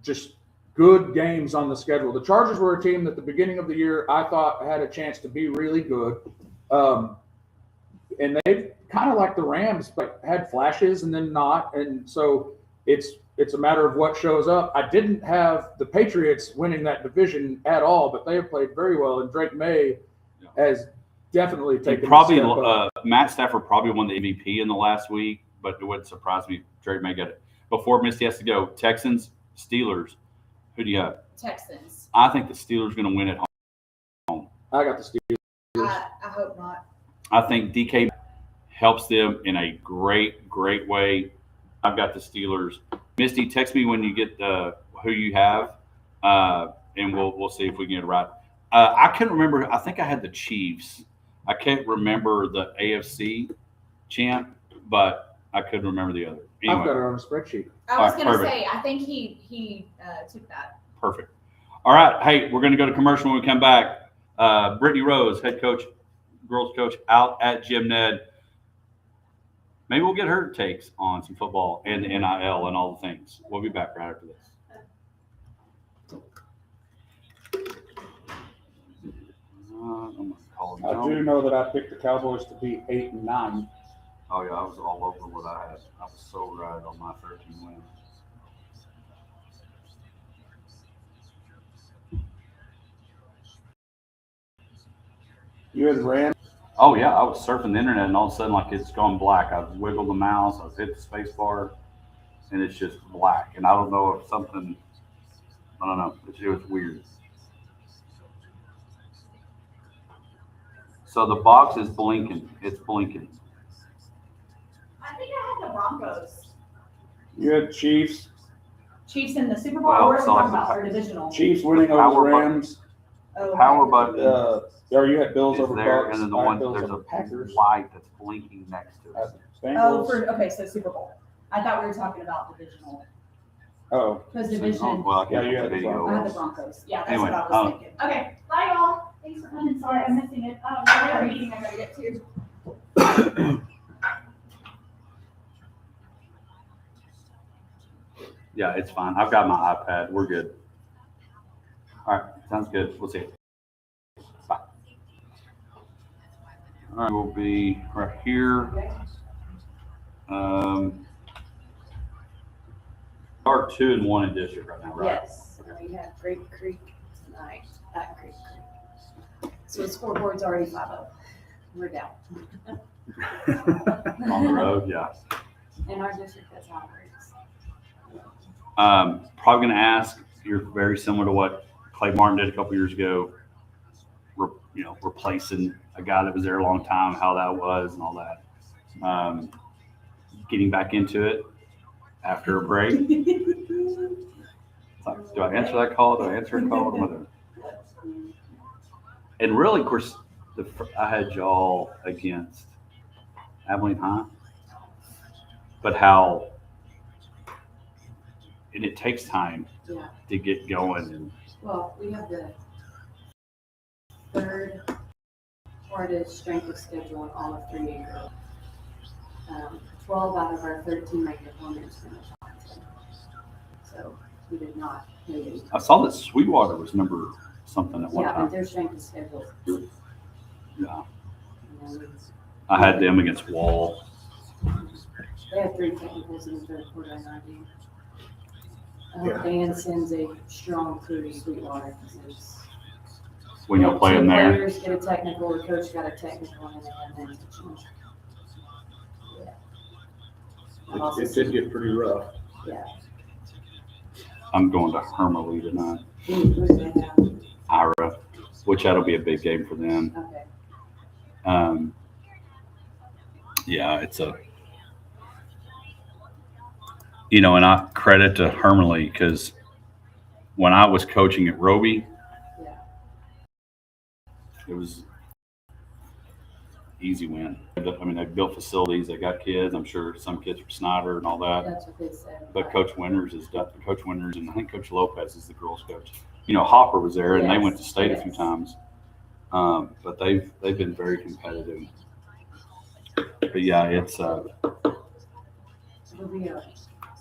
just good games on the schedule. The Chargers were a team that at the beginning of the year I thought had a chance to be really good. And they've kind of like the Rams, like had flashes and then not. And so it's a matter of what shows up. I didn't have the Patriots winning that division at all, but they have played very well. And Drake May has definitely taken probably a step up. Matt Stafford probably won the MVP in the last week, but it wouldn't surprise me if Drake May got it. Before Misty has to go, Texans, Steelers. Who do you have? Texans. I think the Steelers are going to win at home. I got the Steelers. I hope not. I think DK helps them in a great, great way. I've got the Steelers. Misty, text me when you get who you have, and we'll see if we can get it right. I couldn't remember. I think I had the Chiefs. I can't remember the AFC champ, but I couldn't remember the other. Anyway. I've got it on a spreadsheet. I was All right, going to perfect. say, I think he took that. Perfect. All right. Hey, we're going to go to commercial when we come back. Brittany Rose, head coach, girls coach, out at Jim Ned. Maybe we'll get her takes on some football and the NIL and all the things. We'll be back right after this. I'm gonna call I do know that I picked the Cowboys to be 8-9. Oh yeah, I was all over what I had. I was so right on my 13 wins. You had Rams. Oh yeah, I was surfing the internet and all of a sudden like it's gone black. I wiggled the mouse, I hit the space bar, and it's just black. And I don't know if something, I don't know, it was weird. So the box is blinking. It's blinking. I think I had the Broncos. You had Chiefs. Chiefs in the Super Bowl. Well, Or what are we so talking like about? Or divisional? Chiefs winning over Power the button. Rams. Oh, Power okay. button Or you had Bills is over there, Bucks. and then the I had one Bills there's over a Packers. light that's blinking next to it. Bengals. Okay, so Super Bowl. I thought we were talking about divisional. Oh, Because Oh, division, well, I Yeah, can't you put had the the video. I had the Broncos. Yeah, that's Anyway, what I was thinking. Okay, bye y'all. Thanks for coming. Sorry I'm missing it. I have a meeting I gotta get to. Yeah, it's fine. I've got my iPad. We're good. All right, sounds good. We'll see you. Bye. All right, we'll be right here. Are 2-1 in district right now, right? Yes, we have Great Creek tonight at Great Creek. So the scoreboard's already 5-0. We're down. On the road, yeah. In our district, that's how it works. Probably going to ask. You're very similar to what Clay Martin did a couple years ago. Replacing a guy that was there a long time, how that was and all that. Getting back into it after a break. It's like, do I answer that call? Do I answer a call? And really, of course, I had y'all against Abilene High, but how, and it takes time Yeah. to get going. And Well, we have the third hardest strength of schedule in all of 3-acre. 12 out of our 13 ranked opponents finished on 10. So we did not play any. I saw that Sweetwater was number something at one Yeah, but time. their strength of schedule. Yeah, And then I had them against Wall. they have 3 technicals in the third quarter in our game. I hope Yeah. Dan sends a strong crew to Sweetwater because When y'all play them there. Players get a technical, the coach got a technical, and then they have to Yeah. it did get pretty rough. Yeah. I'm going to Hermely tonight. Who do they have? Ira, which that'll be a big game for them. Okay. Yeah, it's and I credit to Hermely because when I was coaching at Roby, Yeah. it was easy win. I mean, they built facilities, they got kids. I'm sure some kids from Snyder and all that. That's what they said. But Coach Winters and I think Coach Lopez is the girls' coach. Hopper was there, and they went to state a few times. But they've been very competitive. But yeah, it's It'll be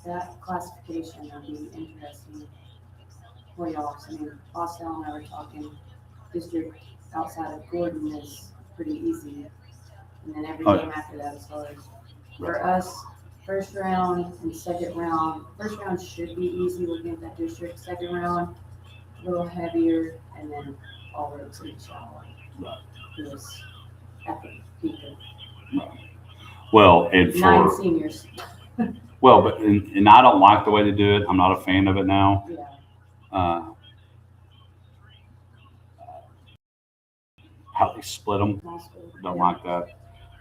that classification will be interesting for y'all. I mean, Austin and I were talking, district outside of Gordon is pretty easy. And then every Oh, game after that is hard. For us, first round and second round, first round should be easy looking at that district. Second round, a little heavier, and then all roads lead shallow. Right. It was at the peak of well, and 9 for seniors. but and I don't like the way they do it. I'm not a fan of it now. Yeah. How they split them, High school. don't Yeah. like that.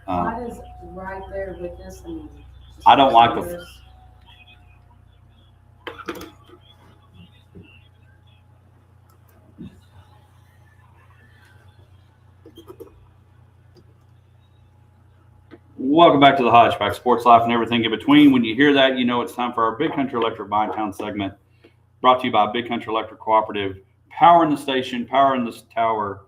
That is right there with this. I mean, I don't like the- years. Welcome back to the Hodgepodge Sports Life and everything in between. When you hear that, you know it's time for our Big Country Electric Buying Town segment, brought to you by Big Country Electric Cooperative. Powering the station, powering this tower,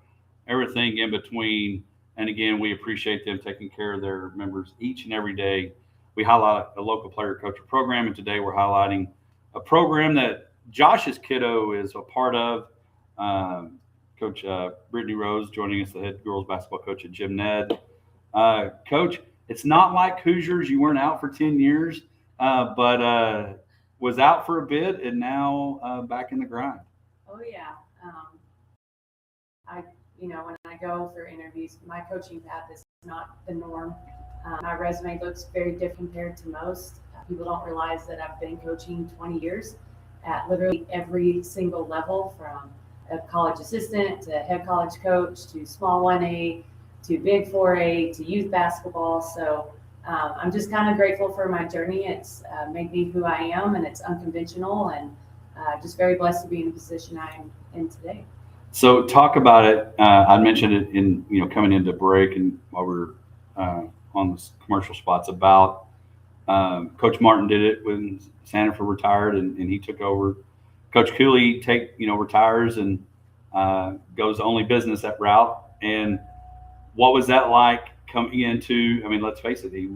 everything in between. And again, we appreciate them taking care of their members each and every day. we highlight a local player coach program, and today we're highlighting a program that Josh's kiddo is a part of. Coach Brittany Rose joining us, the head girls basketball coach at Jim Ned. Coach, it's not like Hoosiers. You weren't out for 10 years, but was out for a bit and now back in the grind. Oh yeah. When I go for interviews, my coaching path is not the norm. My resume looks very different compared to most. People don't realize that I've been coaching 20 years at literally every single level, from a college assistant to head college coach to small 1A to big 4A to youth basketball. So I'm just kind of grateful for my journey. It's made me who I am, and it's unconventional, and just very blessed to be in the position I'm in today. So talk about it. I mentioned it in coming into break and while we were on the commercial spots about Coach Martin did it when Sanford retired and he took over. Coach Cooley retires and goes only business that route. And what was that like coming into? I mean, let's face it, he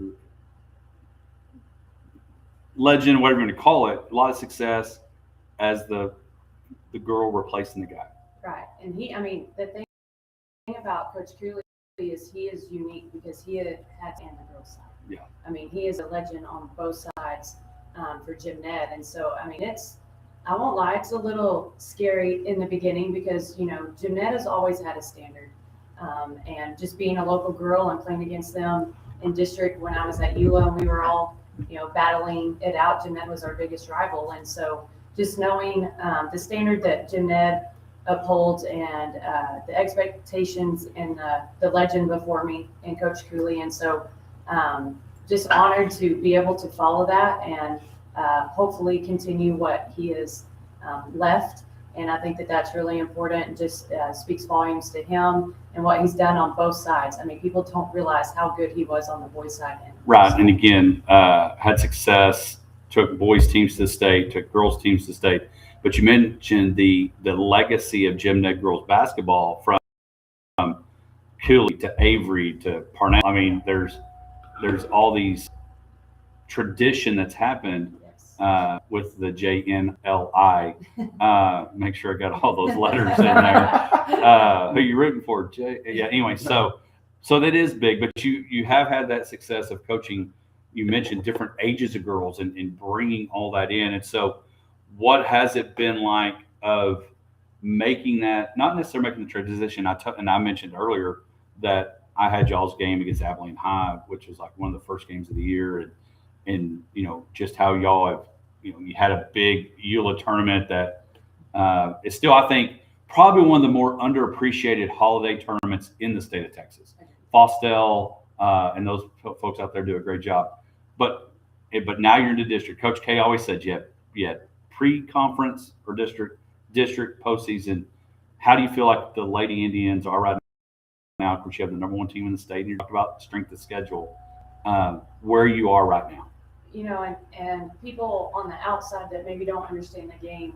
legend, whatever you want to call it. A lot of success as the girl replacing the guy. Right. And the thing about Coach Cooley is he is unique because he had on the girls' side. Yeah. I mean, he is a legend on both sides for Jim Ned. And so, I won't lie, it's a little scary in the beginning because, Jim Ned has always had a standard. And just being a local girl and playing against them in district when I was at EULA and we were all, battling it out, Jim Ned was our biggest rival. And so just knowing the standard that Jim Ned upholds and the expectations and the legend before me and Coach Cooley. And so just honored to be able to follow that and hopefully continue what he has left. And I think that that's really important and just speaks volumes to him and what he's done on both sides. I mean, people don't realize how good he was on the boys' side. Right. And again, had success, took boys teams to the state, took girls teams to the state. But you mentioned the legacy of Jim Ned girls basketball from Cooley to Avery to Parnell. I mean, there's all these tradition that's happened with the JNLI. Make sure I got all those letters in there. Who you rooting for? Yeah. Anyway, so that is big. But you have had that success of coaching. You mentioned different ages of girls and bringing all that in, and so. What has it been like of making that, not necessarily making the transition? And I mentioned earlier that I had y'all's game against Abilene High, which was like one of the first games of the year. And just how y'all have, you had a big EULA tournament that is still, I think, probably one of the more underappreciated holiday tournaments in the state of Texas. Fostel and those folks out there do a great job. But now you're in the district. Coach K always said you had pre-conference or district postseason. How do you feel like the Lady Indians are right now? Of course, you have the number one team in the state, and you talked about strength of schedule. Where you are right now, and people on the outside that maybe don't understand the game,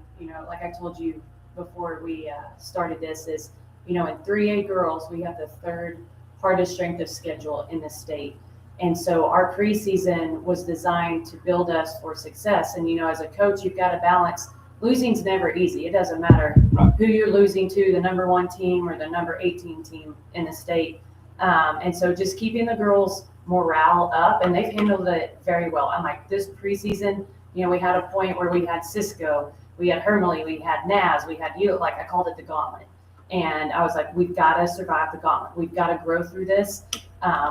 like I told you before we started this, is in 3A girls we have the third hardest strength of schedule in the state. And so our preseason was designed to build us for success. And, as a coach, you've got to balance. Losing's never easy. It doesn't matter who you're losing to, the number one team or the number 18 team in the state. And so just keeping the girls' morale up, and they've handled it very well. I'm like, this preseason, we had a point where we had Cisco, we had Hermely, we had Naz, we had you, like I called it the gauntlet. And I was like, we've got to survive the gauntlet. We've got to grow through this.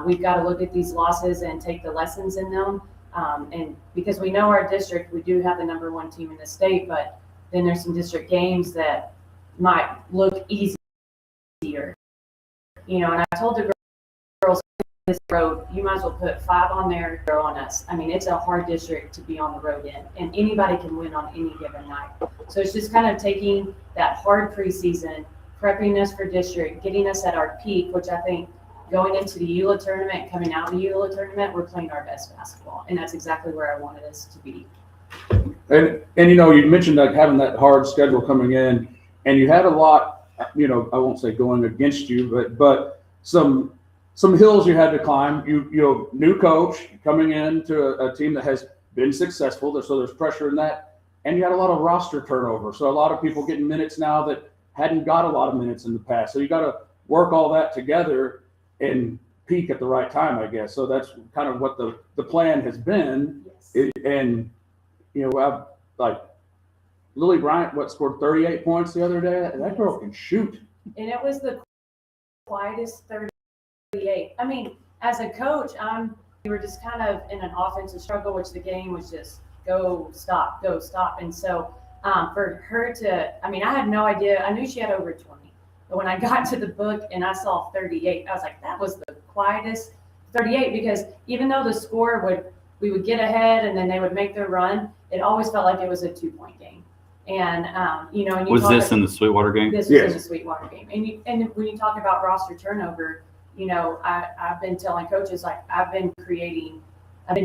We've got to look at these losses and take the lessons in them. And because we know our district, we do have the number one team in the state, but then there's some district games that might look easier. And I told the girls this road, you might as well put 5 on there, 0 on us. I mean, it's a hard district to be on the road in, and anybody can win on any given night. So it's just kind of taking that hard preseason, prepping us for district, getting us at our peak, which I think going into the EULA tournament, coming out of the EULA tournament, we're playing our best basketball. And that's exactly where I wanted us to be. And you mentioned like having that hard schedule coming in, and you had a lot, I won't say going against you, but some some hills you had to climb. You know, new coach coming into a team that has been successful, so there's pressure in that, and you had a lot of roster turnover. So a lot of people getting minutes now that hadn't got a lot of minutes in the past. So you got to work all that together and peak at the right time, I guess. So that's kind of what the plan has been. Yes. And you know, I've like Lily Bryant, scored 38 points the other day. That girl can shoot. And it was the quietest 38. I mean, as a coach, we were just kind of in an offensive struggle, which the game was just go, stop. And so for her to, I mean, I had no idea. I knew she had over 20. But when I got to the book and I saw 38, I was like, that was the quietest 38, because even though the score we would get ahead and then they would make their run, it always felt like it was a 2-point game. And, you know, and you Was this in the Sweetwater game? This was Yes. in the Sweetwater game. And when you talk about roster turnover, you know, I've been telling coaches, like, I've been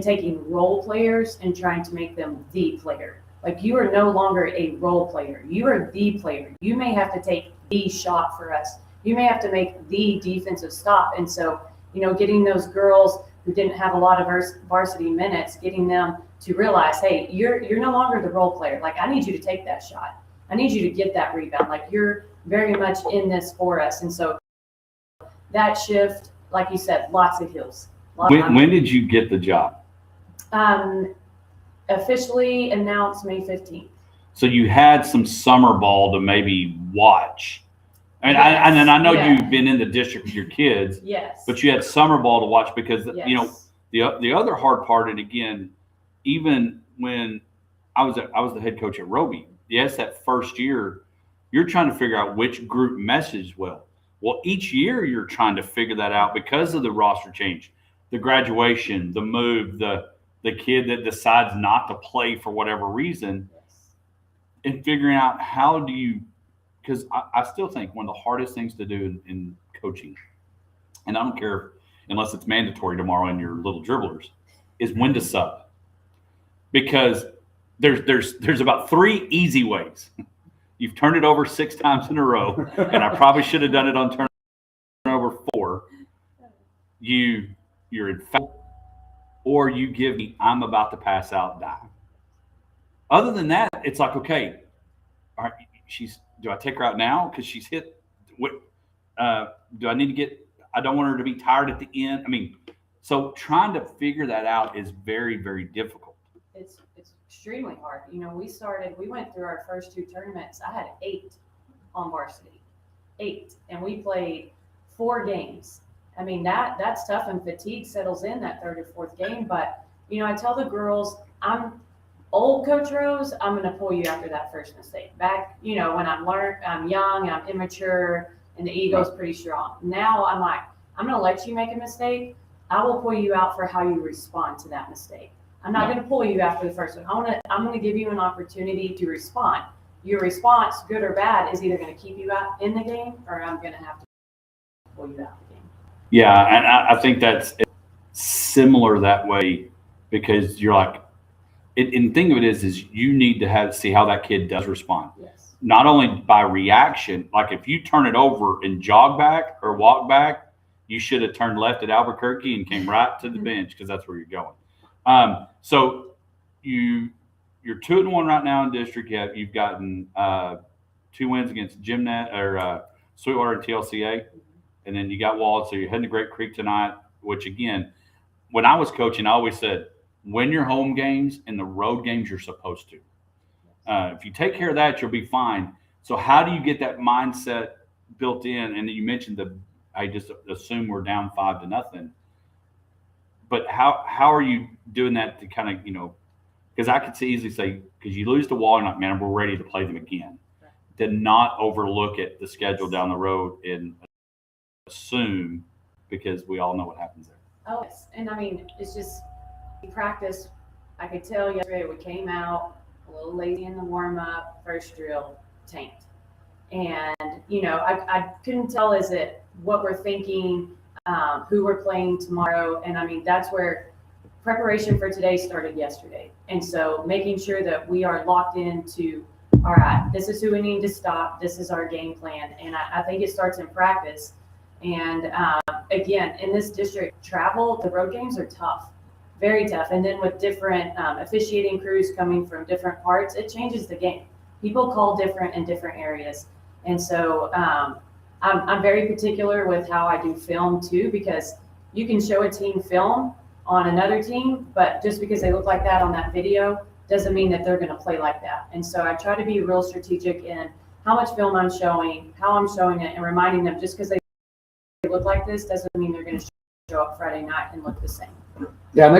taking role players and trying to make them the player. Like, you are no longer a role player. You are the player. You may have to take the shot for us. You may have to make the defensive stop. And so, you know, getting those girls who didn't have a lot of varsity minutes, getting them to realize, hey, you're no longer the role player. Like, I need you to take that shot. I need you to get that rebound. Like, you're very much in this for us. And so that shift, like you said, lots of hills. When did you get the job? Officially announced May 15th. So you had some summer ball to maybe watch. And Yes. and then I know Yeah. you've been in the district with your kids, Yes. but you had summer ball to watch because, Yes. you know, the other hard part, and again, even when I was the head coach at Roby, yes, that first year, you're trying to figure out which group message well. Well, each year you're trying to figure that out because of the roster change, the graduation, the move, the kid that decides not to play for whatever reason, Yes. and figuring out how do you, because I still think one of the hardest things to do in coaching, and I don't care unless it's mandatory tomorrow in your little dribblers, is when to sub. Because there's about 3 easy ways. You've turned it over 6 times in a row, and I probably should have done it on turnover 4. You're in foul, or you give me, I'm about to pass out, die. Other than that, it's like, okay, all right, do I take her out now because she's hit? What do I need to get? I don't want her to be tired at the end. I mean, so trying to figure that out is very, very difficult. It's extremely hard. You know, we went through our first 2 tournaments. I had 8 on varsity, 8, and we played 4 games. I mean, that's tough, and fatigue settles in that 3rd or 4th game. But, you know, I tell the girls, I'm old Coach Rose, I'm going to pull you after that first mistake. Back, you know, when I'm young, I'm immature, and the ego's pretty strong. Now I'm like, I'm going to let you make a mistake. I will pull you out for how you respond to that mistake. I'm not going to pull you after the first one. I'm going to give you an opportunity to respond. Your response, good or bad, is either going to keep you out in the game, or I'm going to have to pull you out of the game. Yeah, and I think that's similar that way, because you're like, and the thing of it is you need to see how that kid does respond. Yes. Not only by reaction, like if you turn it over and jog back or walk back, you should have turned left at Albuquerque and came right to the bench, because that's where you're going. So you're 2-1 right now in district. You've gotten 2 wins against Sweetwater and TLCA, and then you got Walled. So you're heading to Great Creek tonight. Which again, when I was coaching, I always said, win your home games and the road games you're supposed to. If you take care of that, you'll be fine. So how do you get that mindset built in? And you mentioned I just assume we're down 5-0. But how are you doing that to kind of, you know, because I could easily say, because you lose to Wall, and like, man, we're ready to play them again. Right. To not overlook the schedule down the road and assume, because we all know what happens there. Oh, yes. And I mean, it's just practice. I could tell yesterday we came out a little lazy in the warm-up, first drill, tanked. And, you know, I couldn't tell, is it what we're thinking, who we're playing tomorrow. And I mean, that's where preparation for today started yesterday. And so making sure that we are locked into, all right, this is who we need to stop. This is our game plan. And I think it starts in practice. And again, in this district, the road games are tough, very tough. And then with different officiating crews coming from different parts, it changes the game. People call different in different areas. And so I'm very particular with how I do film too, because you can show a team film on another team, but just because they look like that on that video doesn't mean that they're going to play like that. And so I try to be real strategic in how much film I'm showing, how I'm showing it, and reminding them just because they look like this doesn't mean they're going to show up Friday night and look the same. Yeah,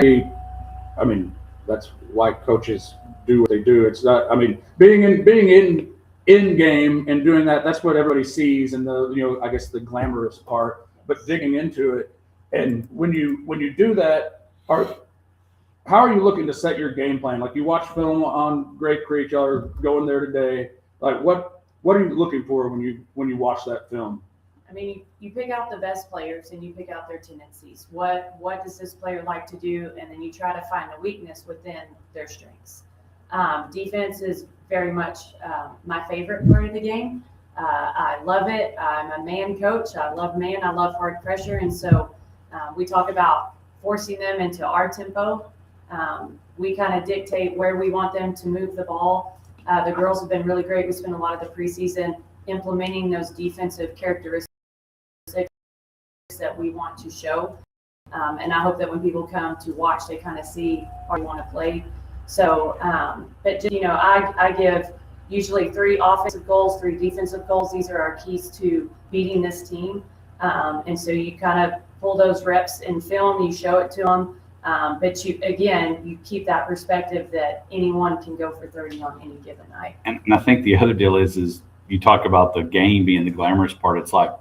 I mean, that's why coaches do what they do. It's not, I mean, being in game and doing that, that's what everybody sees, and I guess the glamorous part. But digging into it, and when you do that, how are you looking to set your game plan? Like, you watch film on Great Creek, y'all are going there today. Like, what are you looking for when you watch that film? I mean, you pick out the best players and you pick out their tendencies. What does this player like to do? And then you try to find a weakness within their strengths. Defense is very much my favorite part of the game. I love it. I'm a man coach. I love man. I love hard pressure. And so we talk about forcing them into our tempo. We kind of dictate where we want them to move the ball. The girls have been really great. We spent a lot of the preseason implementing those defensive characteristics that we want to show. And I hope that when people come to watch, they kind of see how we want to play. So, but just, I give usually 3 offensive goals, 3 defensive goals. These are our keys to beating this team. And so you kind of pull those reps in film, you show it to them. But you keep that perspective that anyone can go for 30 on any given night. And I think the other deal is you talk about the game being the glamorous part. It's like,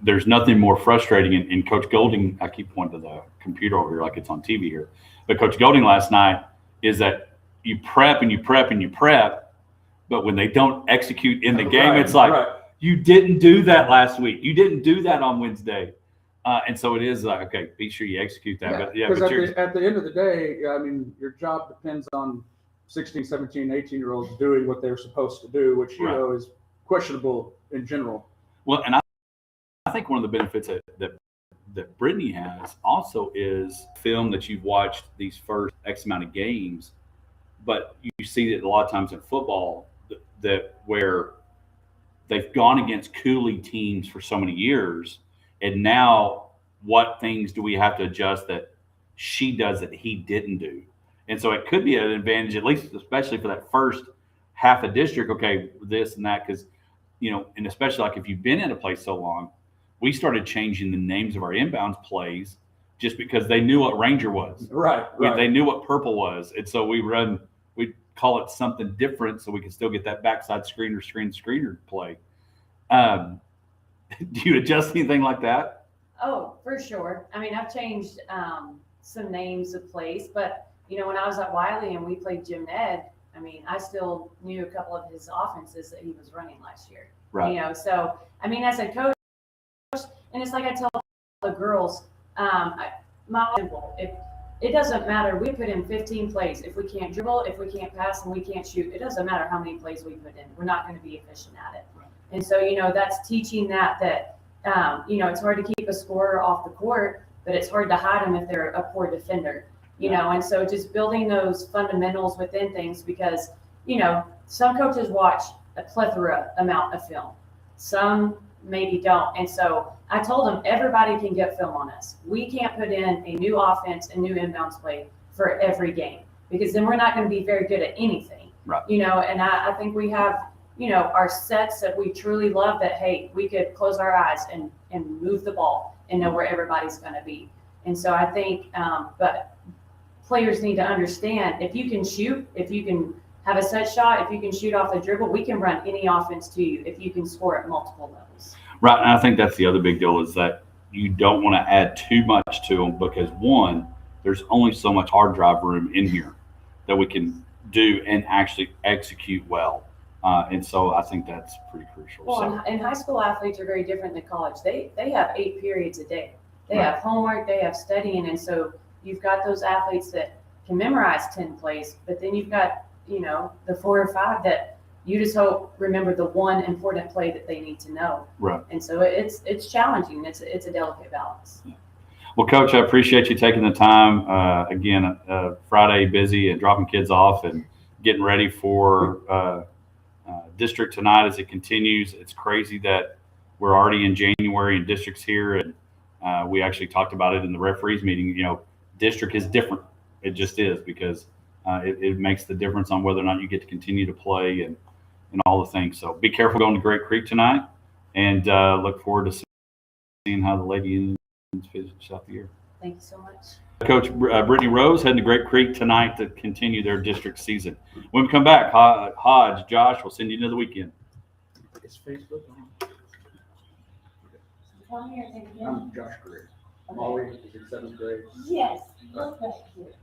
there's nothing more frustrating. And Coach Golding, I keep pointing to the computer over here like it's on TV here, but Coach Golding last night is that you prep and you prep and you prep, but when they don't execute in the game, it's like, you didn't do that last week. You didn't do that on Wednesday. And so it is like, okay, be sure you execute that. Because at the end of the day, I mean, your job depends on 16, 17, 18-year-olds doing what they're supposed to do, which, is questionable in general. Well, and I think one of the benefits that Brittany has also is film that you've watched these first X amount of games, but you see it a lot of times in football that where they've gone against Cooley teams for so many years, and now what things do we have to adjust that she does that he didn't do? And so it could be an advantage, at least especially for that first half a district. Okay, this and that, because and especially like if you've been in a place so long. We started changing the names of our inbounds plays just because they knew what Ranger was. Right. They knew what purple was. And so we'd call it something different so we could still get that backside screener play. Do you adjust anything like that? Oh, for sure. I mean, I've changed some names of plays, but when I was at Wiley and we played Jim Ned, I mean, I still knew a couple of his offenses that he was running last year. Right. So, I mean, as a coach, and it's like I tell the girls, it doesn't matter. We put in 15 plays. If we can't dribble, if we can't pass, and we can't shoot, it doesn't matter how many plays we put in. We're not going to be efficient at it. Right. And so, that's teaching that it's hard to keep a scorer off the court, but it's hard to hide them if they're a poor defender. And so just building those fundamentals within things, because, some coaches watch a plethora amount of film. Some maybe don't. And so I told them everybody can get film on us. We can't put in a new offense, a new inbounds play for every game, because then we're not going to be very good at anything. Right. And I think we have, our sets that we truly love that, hey, we could close our eyes and move the ball and know where everybody's going to be. And so I think, but players need to understand, if you can shoot, if you can have a set shot, if you can shoot off the dribble, we can run any offense to you if you can score at multiple levels. Right. And I think that's the other big deal, is that you don't want to add too much to them, because one, there's only so much hard drive room in here that we can do and actually execute well. And so I think that's pretty crucial. Well, and high school athletes are very different than college. They have 8 periods a day. They Right. have homework, they have studying. And so you've got those athletes that can memorize 10 plays, but then you've got, the 4 or 5 that you just remember the one important play that they need to know. Right. And so it's challenging. It's a delicate balance. Well, Coach, I appreciate you taking the time. Again, Friday busy and dropping kids off and getting ready for district tonight as it continues. It's crazy that we're already in January and districts here, and we actually talked about it in the referees meeting. You know, district is different. It just is, because it makes the difference on whether or not you get to continue to play and all the things. So be careful going to Great Creek tonight, and look forward to seeing how the Lady Indians finish out the year. Thank you so much. Coach Brittany Rose heading to Great Creek tonight to continue their district season. When we come back, Hodge, Josh, we'll send you into the weekend. Is Facebook on? Come here, thank you. I'm Josh Gray. Molly is in 7th grade. Yes, look back here.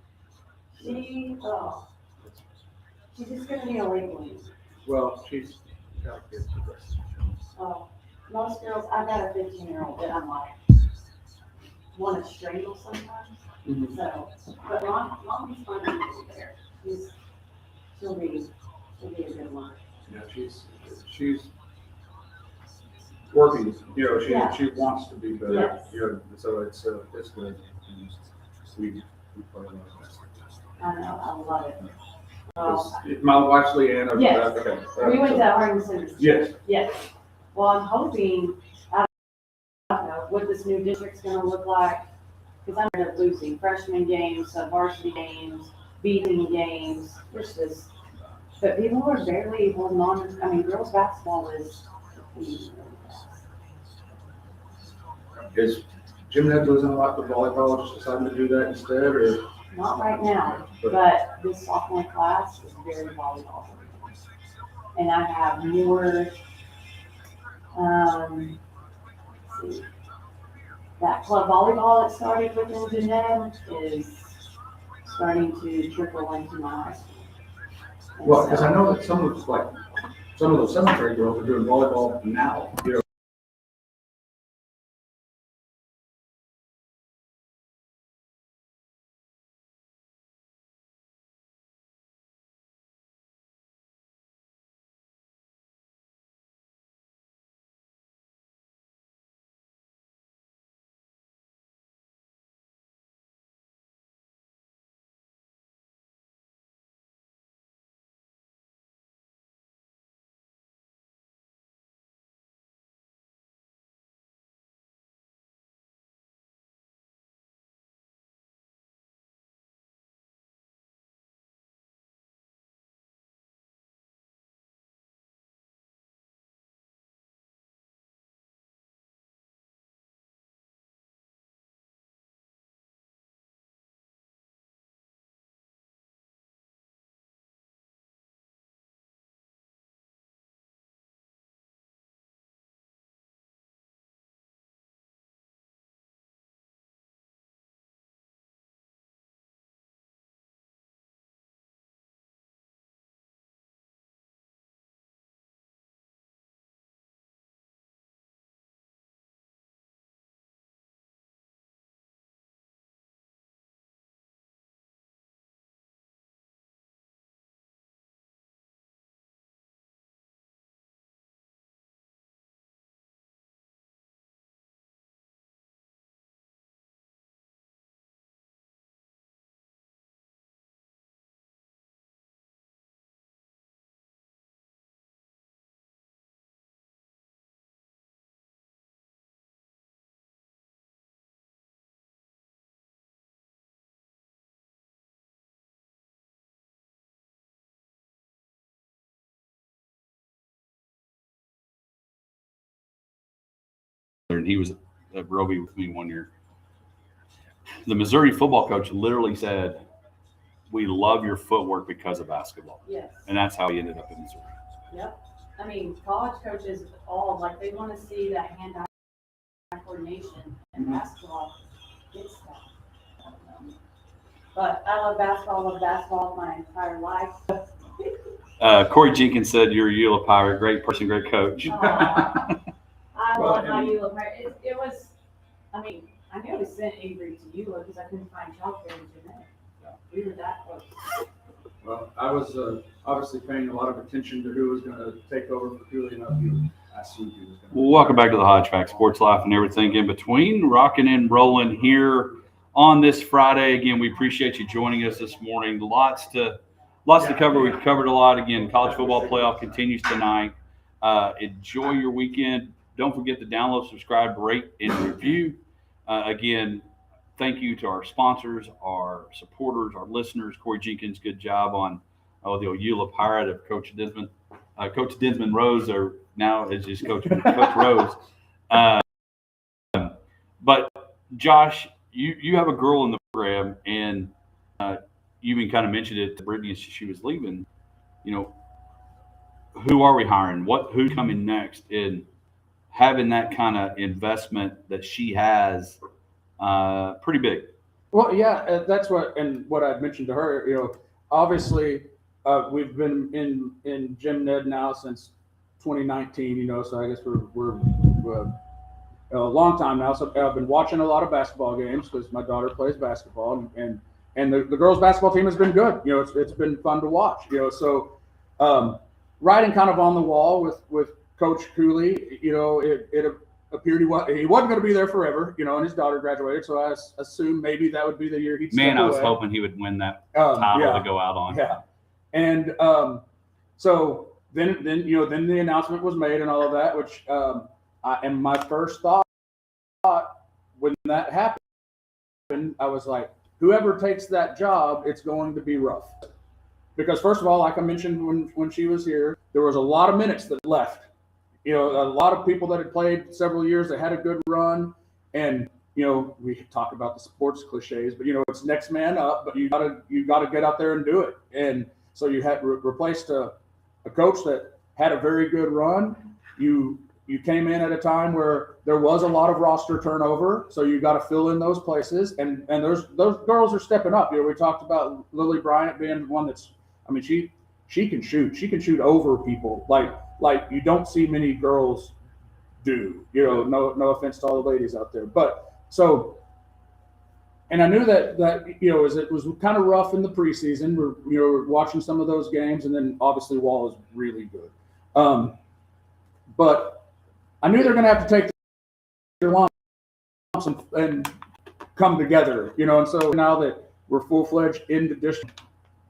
She's just gonna be a labeling. Well, she's got kids to rest. Oh, most girls, I've got a 15-year-old that I'm like, want to strangle sometimes. Mhm. So, but Mommy's fun to be there. She'll be a good one. Yeah, she's working. You know, Yeah. she wants to be better. Yes. You know, so it's good. We play a lot of I know, I love it. that. My wife's Leanne. Yes. Okay. We went to Harding Center. Yes. Yes. Well, I'm hoping, I don't know what this new district's gonna look like, because I'm tired of losing freshman games, varsity games, beating games, but people are barely holding on. I mean, girls basketball is. Is Jim Ned losing a lot to volleyball? Just deciding to do that instead, or? Not right now, but this sophomore class is very volleyball. And I have more, let's see, that club volleyball that started within Jeanette is starting to trickle into my high school. And Well, because I so- know that some of those 7th grade girls are doing volleyball now, you know. And he was at Roby with me one year. The Missouri football coach literally said, "We love your footwork because of basketball," Yes, and that's how he ended up in Missouri. yep. I mean, college coaches all, like, they want to see that hand-eye coordination, and basketball gets that. I don't know. But I love basketball my entire life. Corey Jenkins said, "You're a Eula Pirate. Great person, great coach." Aw. I Well, love my and- Eula part. It was, I mean, I nearly sent Avery to Eula because I couldn't find childcare in Jeanette. We were that close. Well, I was obviously paying a lot of attention to who was going to take over for Cooley, and I assumed he was going to. Welcome back to the Hodgeback Sports Life and everything in between. Rocking and rolling here on this Friday. Again, we appreciate you joining us this morning. Lots to cover. We've covered a lot. Again, college football playoff continues tonight. Enjoy your weekend. Don't forget to download, subscribe, rate, and review. Again, thank you to our sponsors, our supporters, our listeners. Corey Jenkins, good job on the Eula Pirate of Coach Dinsman. Coach Dinsman Rose, or now is just Coach Rose. But Josh, you have a girl in the program, and you even kind of mentioned it to Brittany as she was leaving. You know, who are we hiring? Who's coming next? And having that kind of investment that she has, pretty big. Well, yeah, that's what I'd mentioned to her. You know, obviously, we've been in Gym Ned now since 2019. You know, so I guess we're a long time now. So I've been watching a lot of basketball games because my daughter plays basketball, and the girls' basketball team has been good. You know, it's been fun to watch. You know, so writing kind of on the wall with Coach Cooley. You know, it appeared he wasn't going to be there forever. You know, and his daughter graduated, so I assumed maybe that would be the year he'd step Man, I was away. hoping he would win that title to go out on. Yeah, and so then the announcement was made and all of that, which and my first thought when that happened, I was like, whoever takes that job, it's going to be rough. Because first of all, like I mentioned when she was here, there was a lot of minutes that left. You know, a lot of people that had played several years that had a good run, and you know, we talk about the sports cliches, but you know, it's next man up. But you gotta get out there and do it. And so you had replaced a coach that had a very good run. You came in at a time where there was a lot of roster turnover, so you got to fill in those places. And those girls are stepping up. You know, we talked about Lily Bryant being one that's, I mean, she can shoot. She can shoot over people like you don't see many girls do. You know, no offense to all the ladies out there, but so. And I knew that you know, it was kind of rough in the preseason. We're watching some of those games, and then obviously Wall is really good. But I knew they're going to have to take their lumps and come together, you know. And so now that we're full-fledged in the district,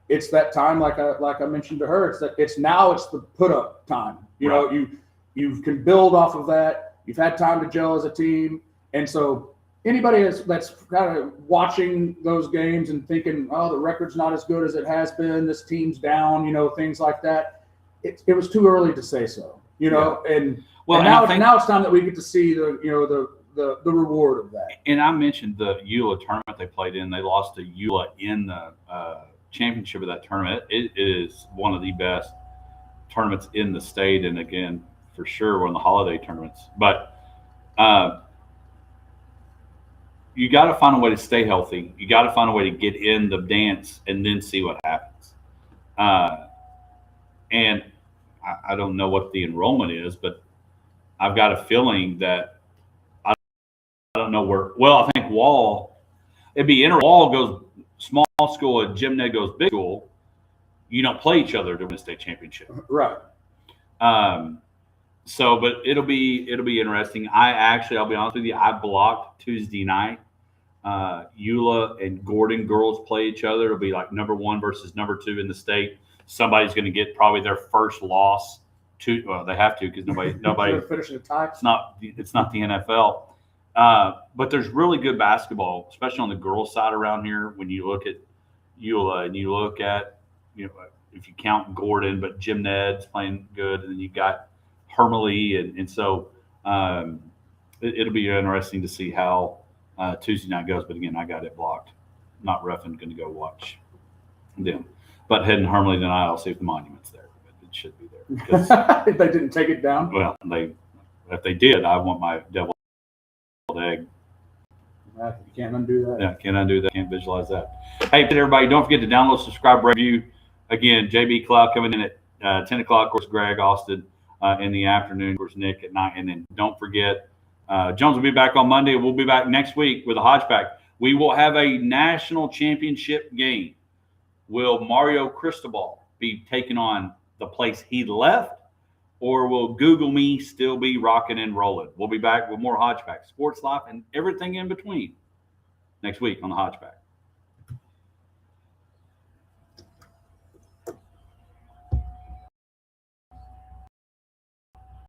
it's that time, like I mentioned to her, it's the put-up time. You know, you can build off of that. You've had time to gel as a team, and so anybody that's kind of watching those games and thinking, oh, the record's not as good as it has been, this team's down, you know, things like that. It was too early to say so, you know, and. Well, and now it's time that we get to see the reward of that. And I mentioned the Eula tournament they played in. They lost to Eula in the championship of that tournament. It is one of the best tournaments in the state, and again, for sure, one of the holiday tournaments. But you got to find a way to stay healthy. You got to find a way to get in the dance and then see what happens. And I don't know what the enrollment is, but I've got a feeling that I don't know where. Well, I think Wall. It'd be Wall goes small school and Gym Ned goes big school. You don't play each other to win a state championship, right? So, but it'll be interesting. I'll be honest with you. I blocked Tuesday night. Eula and Gordon girls play each other. It'll be like number 1 versus number 2 in the state. Somebody's going to get probably their first loss. Well, they have to because nobody finishing a tie. It's not the NFL, but there's really good basketball, especially on the girls' side around here. When you look at Eula and you look at, you know, if you count Gordon, but Gym Ned's playing good, and then you got Hermely, and so it'll be interesting to see how Tuesday night goes. But again, I got it blocked. Not roughing, going to go watch them, but heading Hermely tonight. I'll see if the monument's there. It should be there. If they didn't take it down. Well, if they did, I want my deviled egg. You can't undo that. Yeah, can't undo that. Can't visualize that. Hey, everybody, don't forget to download, subscribe, review. Again, JB Cloud coming in at 10 o'clock. Of course, Greg Austin in the afternoon. Of course, Nick at night. And then don't forget, Jones will be back on Monday. We'll be back next week with a Hodgeback. We will have a national championship game Will Mario Cristobal be taking on the place he left, or will Google Me still be rocking and rolling? We'll be back with more Hodgepacks, sports life, and everything in between next week on the Hodgepacks.